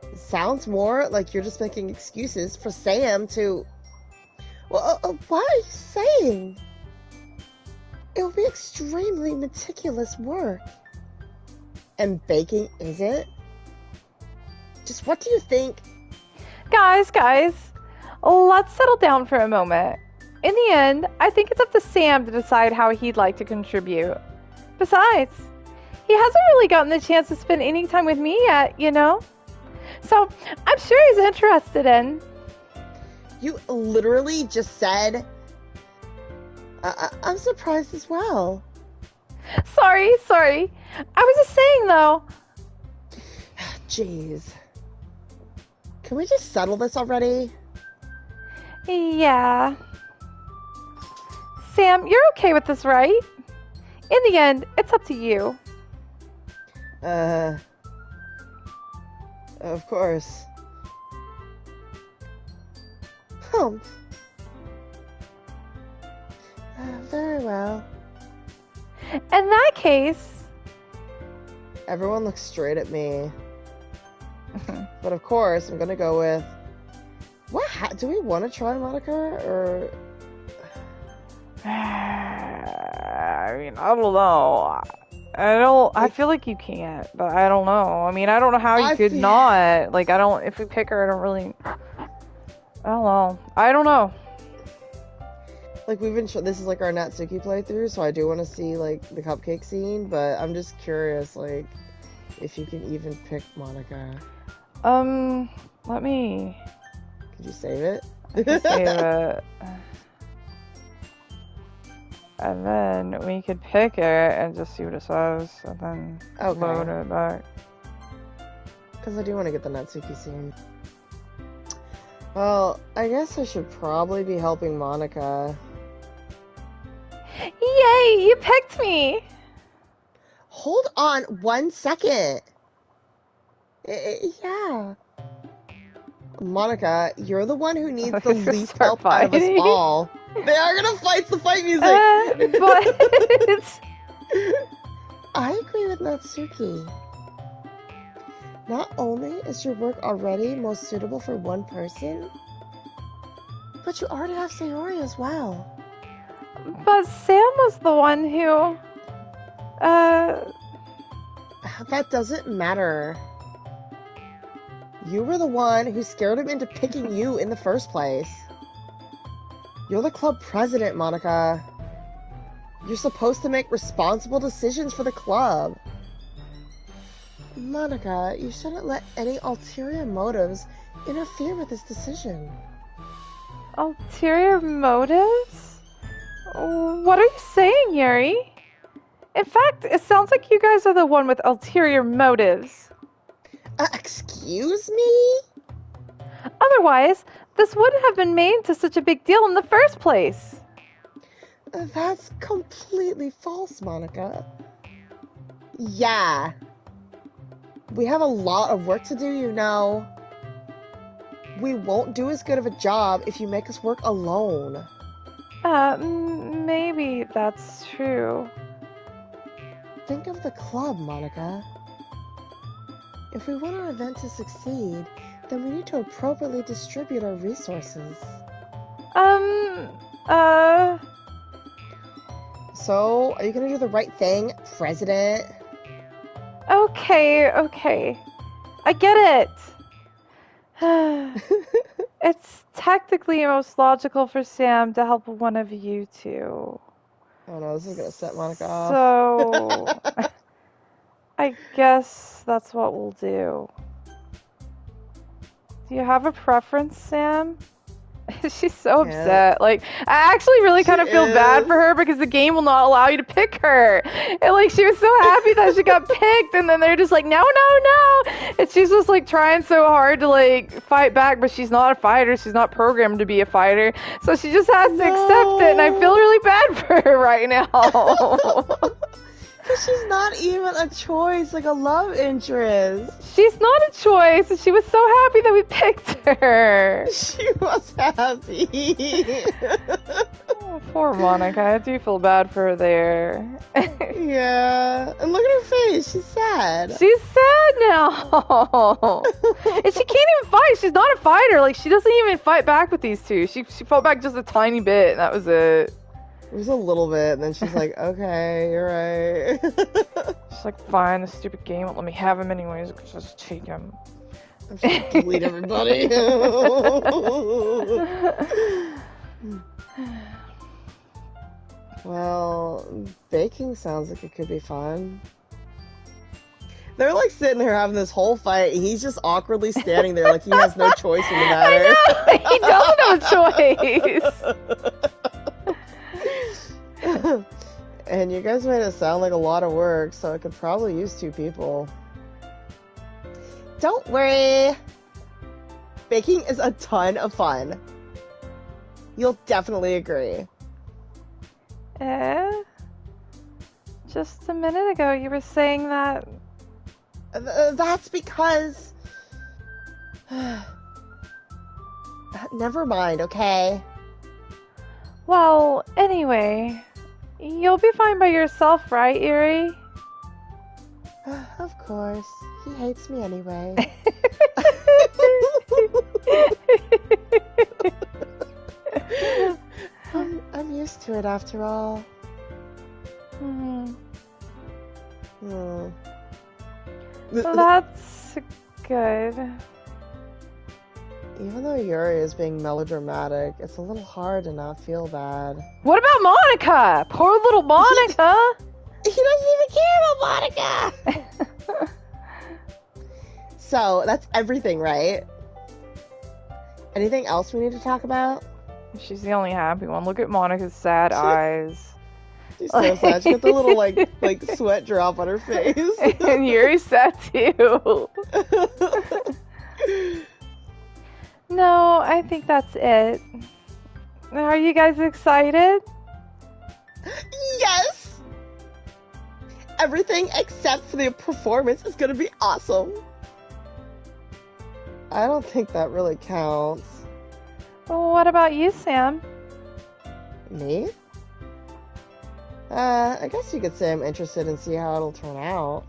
B: It sounds more like you're just making excuses for Sam to... Well, what are you saying? It will be extremely meticulous work. And baking isn't? Just what do you think?
A: Guys, let's settle down for a moment. In the end, I think it's up to Sam to decide how he'd like to contribute. Besides, he hasn't really gotten the chance to spend any time with me yet, you know? So, I'm sure he's interested in...
B: You literally just said... I'm surprised as well.
A: Sorry. I was just saying, though.
B: Jeez. Can we just settle this already?
A: Yeah. Sam, you're okay with this, right? In the end, it's up to you.
B: Of course. Very well.
A: In that case...
B: Everyone looks straight at me. But of course, I'm gonna go with... Do we want to try Monica, or...
A: I mean, I don't know. I feel like you can't, but I don't know. I mean, I don't know how you could not. Like, if we pick her, I don't know.
B: Like, this is like our Natsuki playthrough, so I do want to see, like, the cupcake scene, but I'm just curious, like, if you can even pick Monica.
A: Let me...
B: Could you save it?
A: I can save it. And then we could pick it and just see what it says, and then load it back.
B: Because I do want to get the Natsuki scene. Well, I guess I should probably be helping Monica.
A: Yay, you picked me!
B: Hold on 1 second. Yeah. Monica, you're the one who needs the least help out of us all. They are gonna fight the fight music!
A: But...
B: I agree with Natsuki. Not only is your work already most suitable for one person, but you already have Sayori as well.
A: But Sam was the one who...
B: That doesn't matter. You were the one who scared him into picking you in the first place. You're the club president, Monica. You're supposed to make responsible decisions for the club. Monica, you shouldn't let any ulterior motives interfere with this decision.
A: Ulterior motives? What are you saying, Yuri? In fact, it sounds like you guys are the one with ulterior motives.
B: Excuse me?
A: Otherwise, this wouldn't have been made to such a big deal in the first place.
B: That's completely false, Monica. Yeah. We have a lot of work to do, you know. We won't do as good of a job if you make us work alone.
A: Maybe that's true.
B: Think of the club, Monica. If we want our event to succeed, then we need to appropriately distribute our resources. So, are you gonna do the right thing, President?
A: Okay. I get it. It's technically most logical for Sam to help one of you two.
B: Oh no, this is gonna set Monica off.
A: So, I guess that's what we'll do. Do you have a preference, Sam? She's so upset. Like, I actually really kind of feel bad for her because the game will not allow you to pick her. And like, she was so happy that she got picked, and then they're just like, no. And she's just like trying so hard to like fight back, but she's not a fighter. She's not programmed to be a fighter. So she just has to accept it, and I feel really bad for her right now.
B: She's not even a choice, like a love interest.
A: She's not a choice. She was so happy that we picked her.
B: She was happy.
A: Oh, poor Monica. I do feel bad for her there.
B: Yeah. And look at her face. She's sad.
A: She's sad now. And she can't even fight. She's not a fighter. Like, she doesn't even fight back with these two. She fought back just a tiny bit, and that was it.
B: It was a little bit, and then she's like, okay, you're right.
A: She's like, fine, the stupid game won't let me have him anyways. Just take him.
B: I'm just gonna delete everybody. Well, baking sounds like it could be fun. They're like sitting there having this whole fight, and he's just awkwardly standing there like he has no choice in the matter.
A: I know! He don't have a choice!
B: And you guys made it sound like a lot of work, so I could probably use 2 people. Don't worry! Baking is a ton of fun. You'll definitely agree.
A: Just a minute ago you were saying that...
B: That's because... Never mind, okay?
A: Well, anyway... You'll be fine by yourself, right, Yuri?
B: Of course. He hates me anyway. I'm used to it after all.
A: That's good.
B: Even though Yuri is being melodramatic, it's a little hard to not feel bad.
A: What about Monica? Poor little Monica!
B: He doesn't even care about Monica! So, that's everything, right? Anything else we need to talk about?
A: She's the only happy one. Look at Monica's sad eyes.
B: She's so sad. She got the little, like sweat drop on her face.
A: And Yuri's sad, too. No, I think that's it. Are you guys excited?
B: Yes! Everything except for the performance is gonna be awesome. I don't think that really counts.
A: Well, what about you, Sam?
B: Me? I guess you could say I'm interested and see how it'll turn out.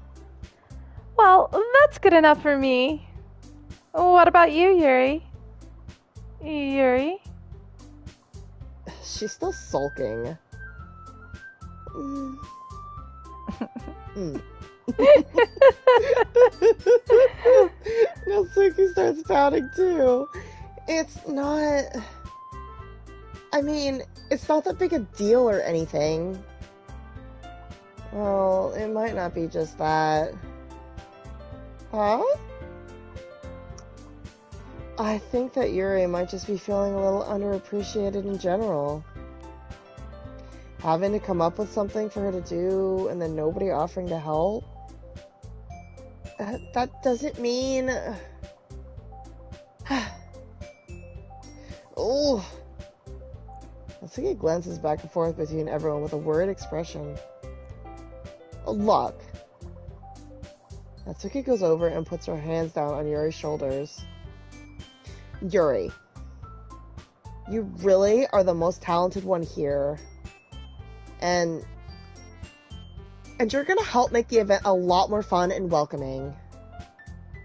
A: Well, that's good enough for me. What about you, Yuri? Yuri?
B: She's still sulking. Natsuki starts pouting too. It's not... I mean, it's not that big a deal or anything. Well, it might not be just that. Huh? I think that Yuri might just be feeling a little underappreciated in general. Having to come up with something for her to do and then nobody offering to help. That doesn't mean... Oh. Natsuki glances back and forth between everyone with a worried expression. Oh, look. Natsuki goes over and puts her hands down on Yuri's shoulders. Yuri, you really are the most talented one here. And you're gonna help make the event a lot more fun and welcoming.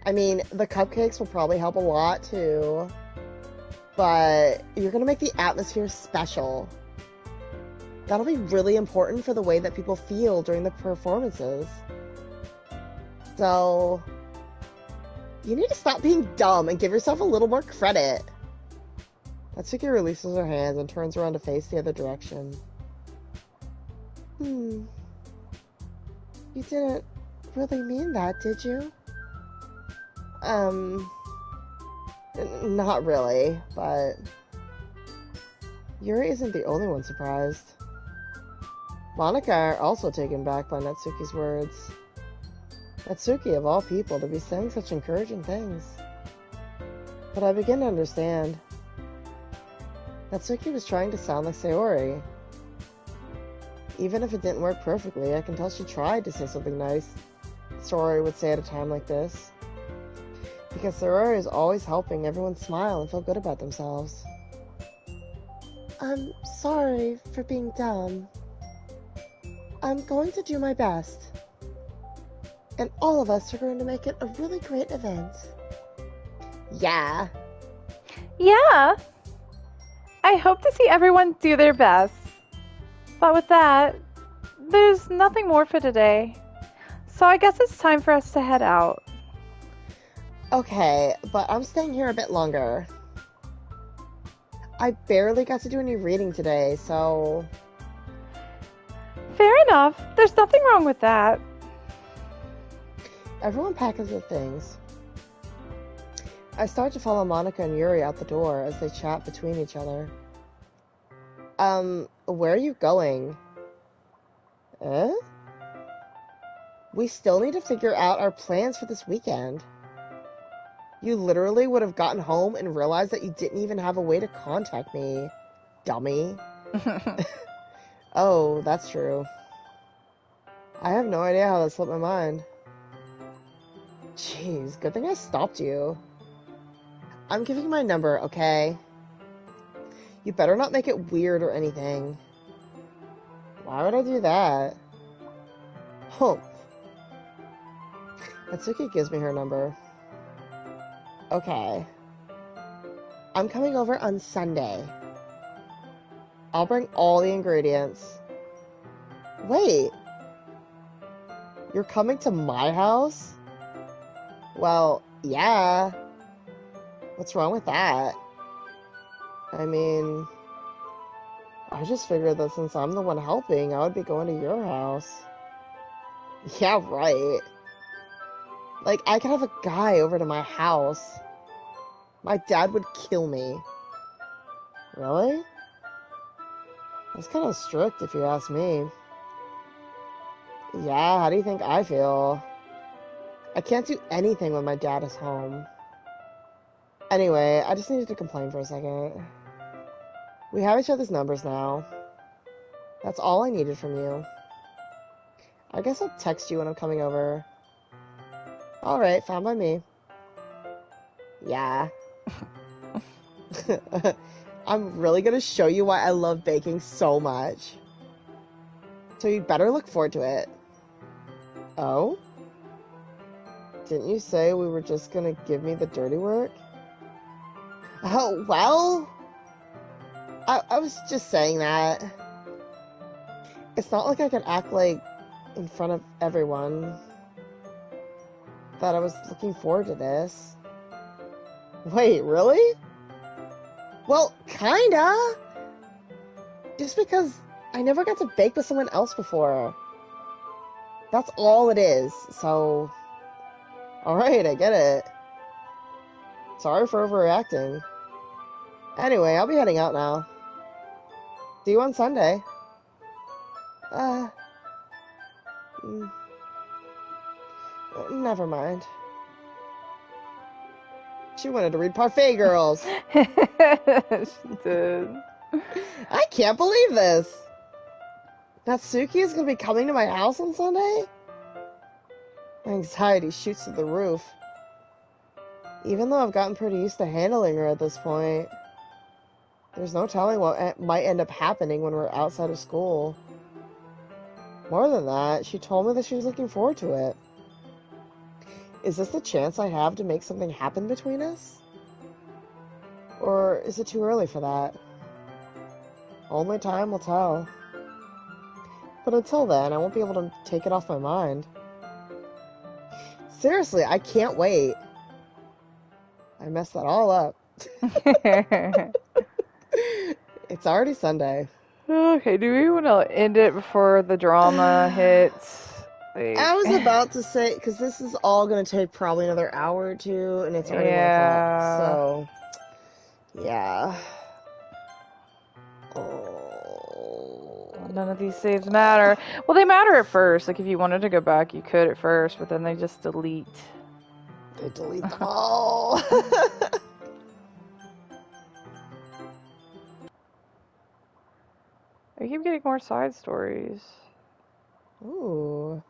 B: I mean, the cupcakes will probably help a lot too. But you're gonna make the atmosphere special. That'll be really important for the way that people feel during the performances. So, you need to stop being dumb and give yourself a little more credit. Natsuki releases her hands and turns around to face the other direction. You didn't really mean that, did you? Not really, but Yuri isn't the only one surprised. Monika are also taken back by Natsuki's words. Natsuki, of all people, to be saying such encouraging things. But I begin to understand. Natsuki was trying to sound like Sayori. Even if it didn't work perfectly, I can tell she tried to say something nice Sayori would say at a time like this. Because Sayori is always helping everyone smile and feel good about themselves. I'm sorry for being dumb. I'm going to do my best. And all of us are going to make it a really great event. Yeah.
A: Yeah. I hope to see everyone do their best. But with that, there's nothing more for today. So I guess it's time for us to head out.
B: Okay, but I'm staying here a bit longer. I barely got to do any reading today, so...
A: Fair enough. There's nothing wrong with that.
B: Everyone packs their things. I start to follow Monika and Yuri out the door as they chat between each other. Where are you going? We still need to figure out our plans for this weekend. You literally would have gotten home and realized that you didn't even have a way to contact me. Dummy. Oh, that's true. I have no idea how that slipped my mind. Jeez, good thing I stopped you. I'm giving you my number, okay? You better not make it weird or anything. Why would I do that? Oh. Natsuki gives me her number. Okay. I'm coming over on Sunday. I'll bring all the ingredients. Wait. You're coming to my house? Well, yeah. What's wrong with that? I mean, I just figured that since I'm the one helping, I would be going to your house. Yeah, right. Like, I could have a guy over to my house. My dad would kill me. Really? That's kind of strict if you ask me. Yeah, how do you think I feel? I can't do anything when my dad is home. Anyway, I just needed to complain for a second. We have each other's numbers now. That's all I needed from you. I guess I'll text you when I'm coming over. Alright, fine by me. Yeah. I'm really gonna show you why I love baking so much. So you better look forward to it. Oh? Didn't you say we were just gonna give me the dirty work? Oh, well... I was just saying that. It's not like I could act like, in front of everyone, that I was looking forward to this. Wait, really? Well, kinda. Just because I never got to bake with someone else before. That's all it is, so... Alright, I get it. Sorry for overreacting. Anyway, I'll be heading out now. See you on Sunday. Never mind. She wanted to read Parfait Girls.
A: She did.
B: I can't believe this. Natsuki is going to be coming to my house on Sunday? My anxiety shoots through the roof. Even though I've gotten pretty used to handling her at this point, there's no telling what might end up happening when we're outside of school. More than that, she told me that she was looking forward to it. Is this the chance I have to make something happen between us? Or is it too early for that? Only time will tell. But until then, I won't be able to take it off my mind. Seriously, I can't wait. I messed that all up. It's already Sunday.
A: Okay, do we want to end it before the drama hits?
B: I was about to say, because this is all going to take probably another hour or two, and it's already 1 o'clock, so, yeah. Oh.
A: None of these saves matter. Well, they matter at first. Like, if you wanted to go back, you could at first, but then they just delete.
B: They delete them all.
A: I keep getting more side stories.
B: Ooh.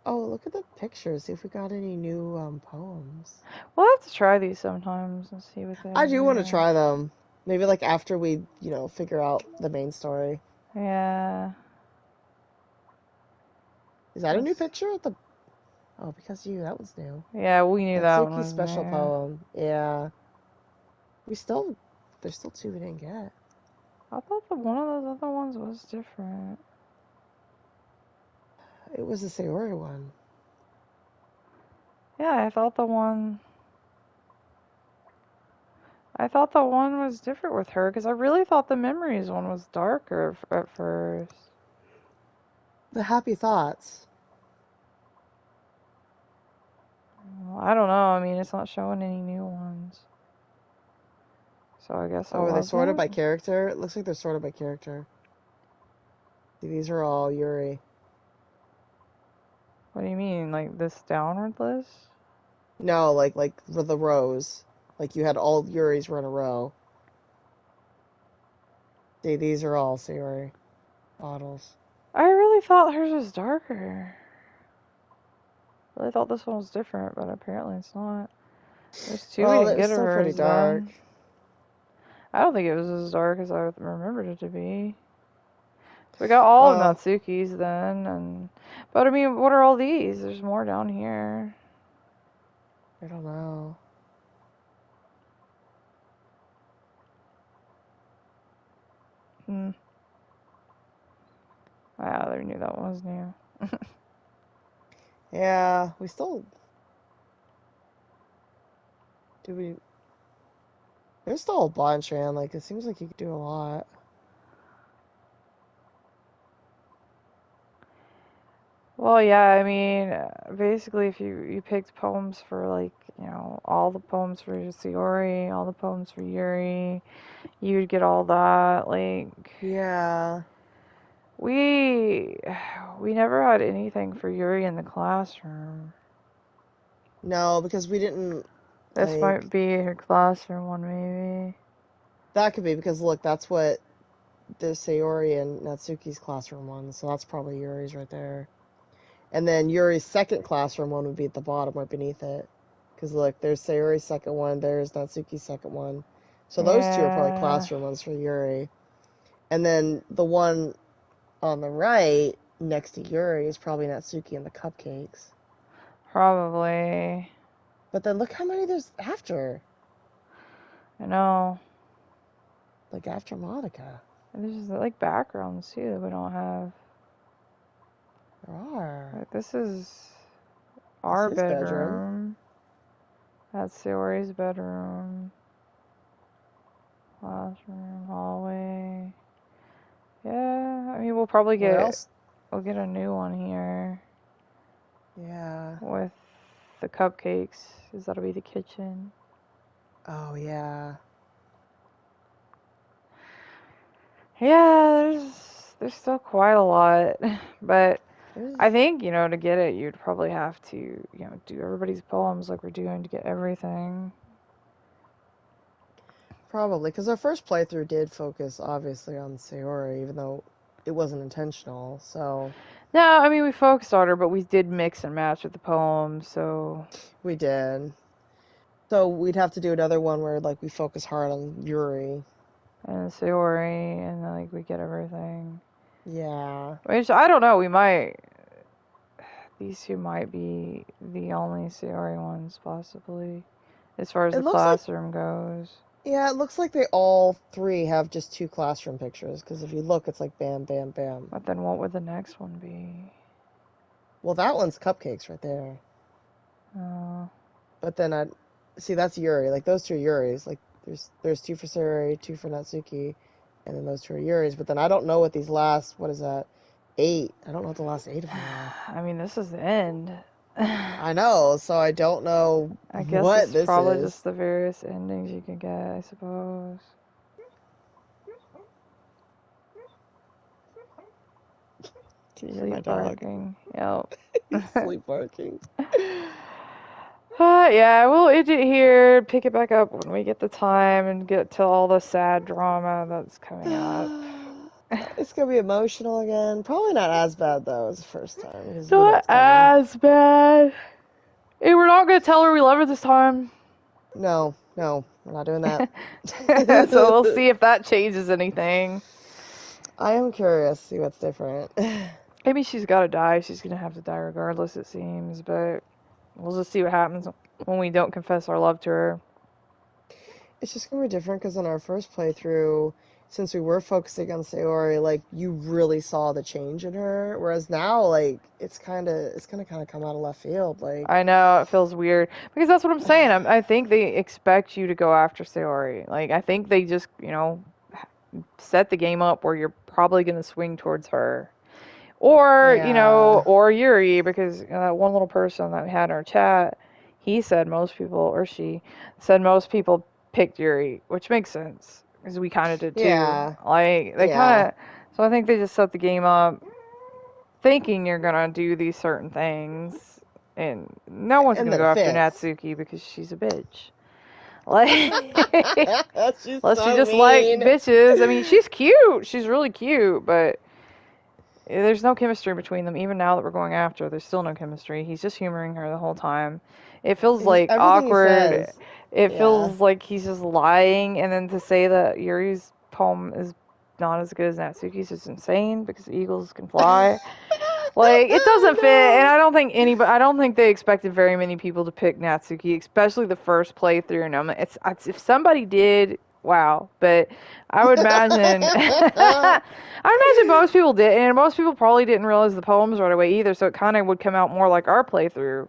B: Oh, look at the pictures. See if we got any new poems.
A: We'll have to try these sometimes and see what they
B: I do want to try them. Maybe like after we, figure out the main story.
A: Yeah.
B: Is that a new picture at the... Oh, because that was new.
A: Yeah, we knew that one was
B: special
A: new.
B: poem. Yeah. There's still 2 we didn't get.
A: I thought that one of those other ones was different.
B: It was the Sayori one.
A: Yeah, I thought the one was different with her, because I really thought the memories one was darker at first.
B: The happy thoughts.
A: Well, I don't know. I mean, it's not showing any new ones. So I guess
B: are they sorted by character? It looks like they're sorted by character. See, these are all Yuri.
A: What do you mean? Like this downward list?
B: No, like for the rows. Like you had all Yuris run a row. See, these are all Sayori bottles.
A: I really thought hers was darker. I really thought this one was different, but apparently it's not. There's two we didn't get of hers.
B: Pretty dark.
A: I don't think it was as dark as I remembered it to be. So we got all of Natsuki's then, but I mean, what are all these? There's more down here.
B: I don't know.
A: Wow, they knew that one was new.
B: Yeah, we still... There's still a bunch, man. Like, it seems like you could do a lot.
A: Well, yeah, I mean, basically, if you picked poems for, like, all the poems for Sayori, all the poems for Yuri, you'd get all that, like...
B: Yeah.
A: We never had anything for Yuri in the classroom.
B: No, because we didn't...
A: This might be her classroom one, maybe.
B: That could be, because look, that's what the Sayori and Natsuki's classroom one, so that's probably Yuri's right there. And then Yuri's second classroom one would be at the bottom right beneath it. Because look, there's Sayori's second one, there's Natsuki's second one. So those two are probably classroom ones for Yuri. And then the one on the right, next to Yuri, is probably Natsuki and the cupcakes.
A: Probably.
B: But then look how many there's after.
A: I know.
B: Like after Monica.
A: And there's like backgrounds too that we don't have.
B: There are.
A: Like, this is our bedroom. That's Sayori's bedroom. Classroom, hallway. Yeah, I mean, we'll probably we'll get a new one here.
B: Yeah.
A: With the cupcakes, because that'll be the kitchen.
B: Oh, yeah.
A: Yeah, there's still quite a lot, but I think, to get it, you'd probably have to, do everybody's poems like we're doing to get everything.
B: Probably, because our first playthrough did focus, obviously, on Sayori, even though it wasn't intentional, so...
A: No, I mean, we focused on her, but we did mix and match with the poems, so...
B: We did. So we'd have to do another one where, like, we focus hard on Yuri.
A: And Sayori, and, like, we get everything.
B: Yeah.
A: Which, I don't know, we might... These two might be the only Sayori ones, possibly, as far as
B: It
A: the
B: looks like...
A: classroom goes.
B: Yeah, it looks like they all three have just 2 classroom pictures, because if you look, it's like bam, bam, bam.
A: But then what would the next one be?
B: Well, that one's cupcakes right there. But then see, that's Yuri. Like, those 2 are Yuris. Like, there's 2 for Sayori, 2 for Natsuki, and then those 2 are Yuris. But then I don't know what these last, what is that, 8? I don't know what the last 8 of them are.
A: I mean, this is the end.
B: I know, so I don't know
A: I guess
B: what
A: it's
B: this
A: probably
B: is.
A: just the various endings you can get, I suppose.
B: Can you hear my dog?
A: Barking. Yep.
B: He's sleep barking.
A: Yeah, we'll end it here, pick it back up when we get the time, and get to all the sad drama that's coming up.
B: It's gonna be emotional again. Probably not as bad though as the first time. Because
A: Not as bad. Hey, we're not gonna tell her we love her this time.
B: No, we're not doing that.
A: So we'll see if that changes anything.
B: I am curious to see what's different.
A: Maybe she's gotta die. She's gonna have to die regardless, it seems, but we'll just see what happens when we don't confess our love to her.
B: It's just gonna be different because in our first playthrough, since we were focusing on Sayori, like, you really saw the change in her, whereas now, like, it's gonna kind of come out of left field, like.
A: I know, it feels weird, because that's what I'm saying. I think they expect you to go after Sayori. Like, I think they just, set the game up where you're probably gonna swing towards her. Or,
B: Yeah.
A: or Yuri, because that one little person that we had in our chat, he said most people, or she, said most people picked Yuri, which makes sense. Because we kind of did too.
B: Yeah.
A: Like, they
B: Yeah.
A: kind of. So I think they just set the game up thinking you're going to do these certain things. And no one's
B: And
A: going to
B: then
A: go
B: it
A: after
B: fits.
A: Natsuki because she's a bitch. Like,
B: She's
A: unless
B: so
A: you just
B: mean.
A: like bitches. I mean, she's cute. She's really cute, but there's no chemistry between them. Even now that we're going after her, there's still no chemistry. He's just humoring her the whole time. It feels like
B: Everything
A: awkward.
B: he says.
A: It
B: Yeah.
A: feels like he's just lying, and then to say that Yuri's poem is not as good as Natsuki's is insane because eagles can fly. Like, it doesn't fit, and I don't think they expected very many people to pick Natsuki, especially the first playthrough. And if somebody did, wow. But I would imagine, I imagine most people did, and most people probably didn't realize the poems right away either. So it kind of would come out more like our playthrough,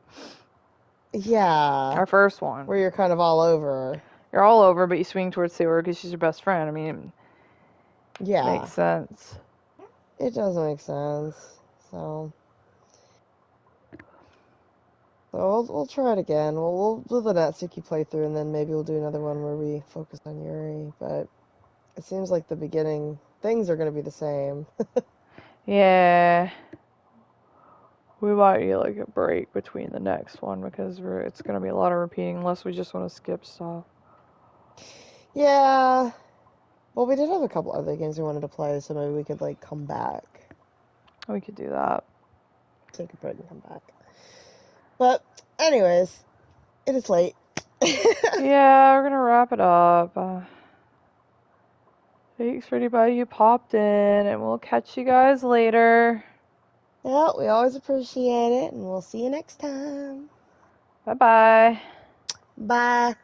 B: Yeah.
A: our first one,
B: Where you're kind of all over.
A: You're all over, but you swing towards Sayori because she's your best friend. I mean,
B: Yeah.
A: makes sense.
B: It does make sense. So we'll try it again. We'll do the Natsuki playthrough, and then maybe we'll do another one where we focus on Yuri. But it seems like the beginning things are going to be the same.
A: Yeah. We might need like a break between the next one because it's going to be a lot of repeating unless we just want to skip stuff.
B: Yeah. Well, we did have a couple other games we wanted to play, so maybe we could like come back.
A: We could do that.
B: Take a break and come back. But anyways, it is late.
A: Yeah, we're going to wrap it up. Thanks for anybody who popped in, and we'll catch you guys later.
B: Yeah, we always appreciate it, and we'll see you next time.
A: Bye-bye.
B: Bye.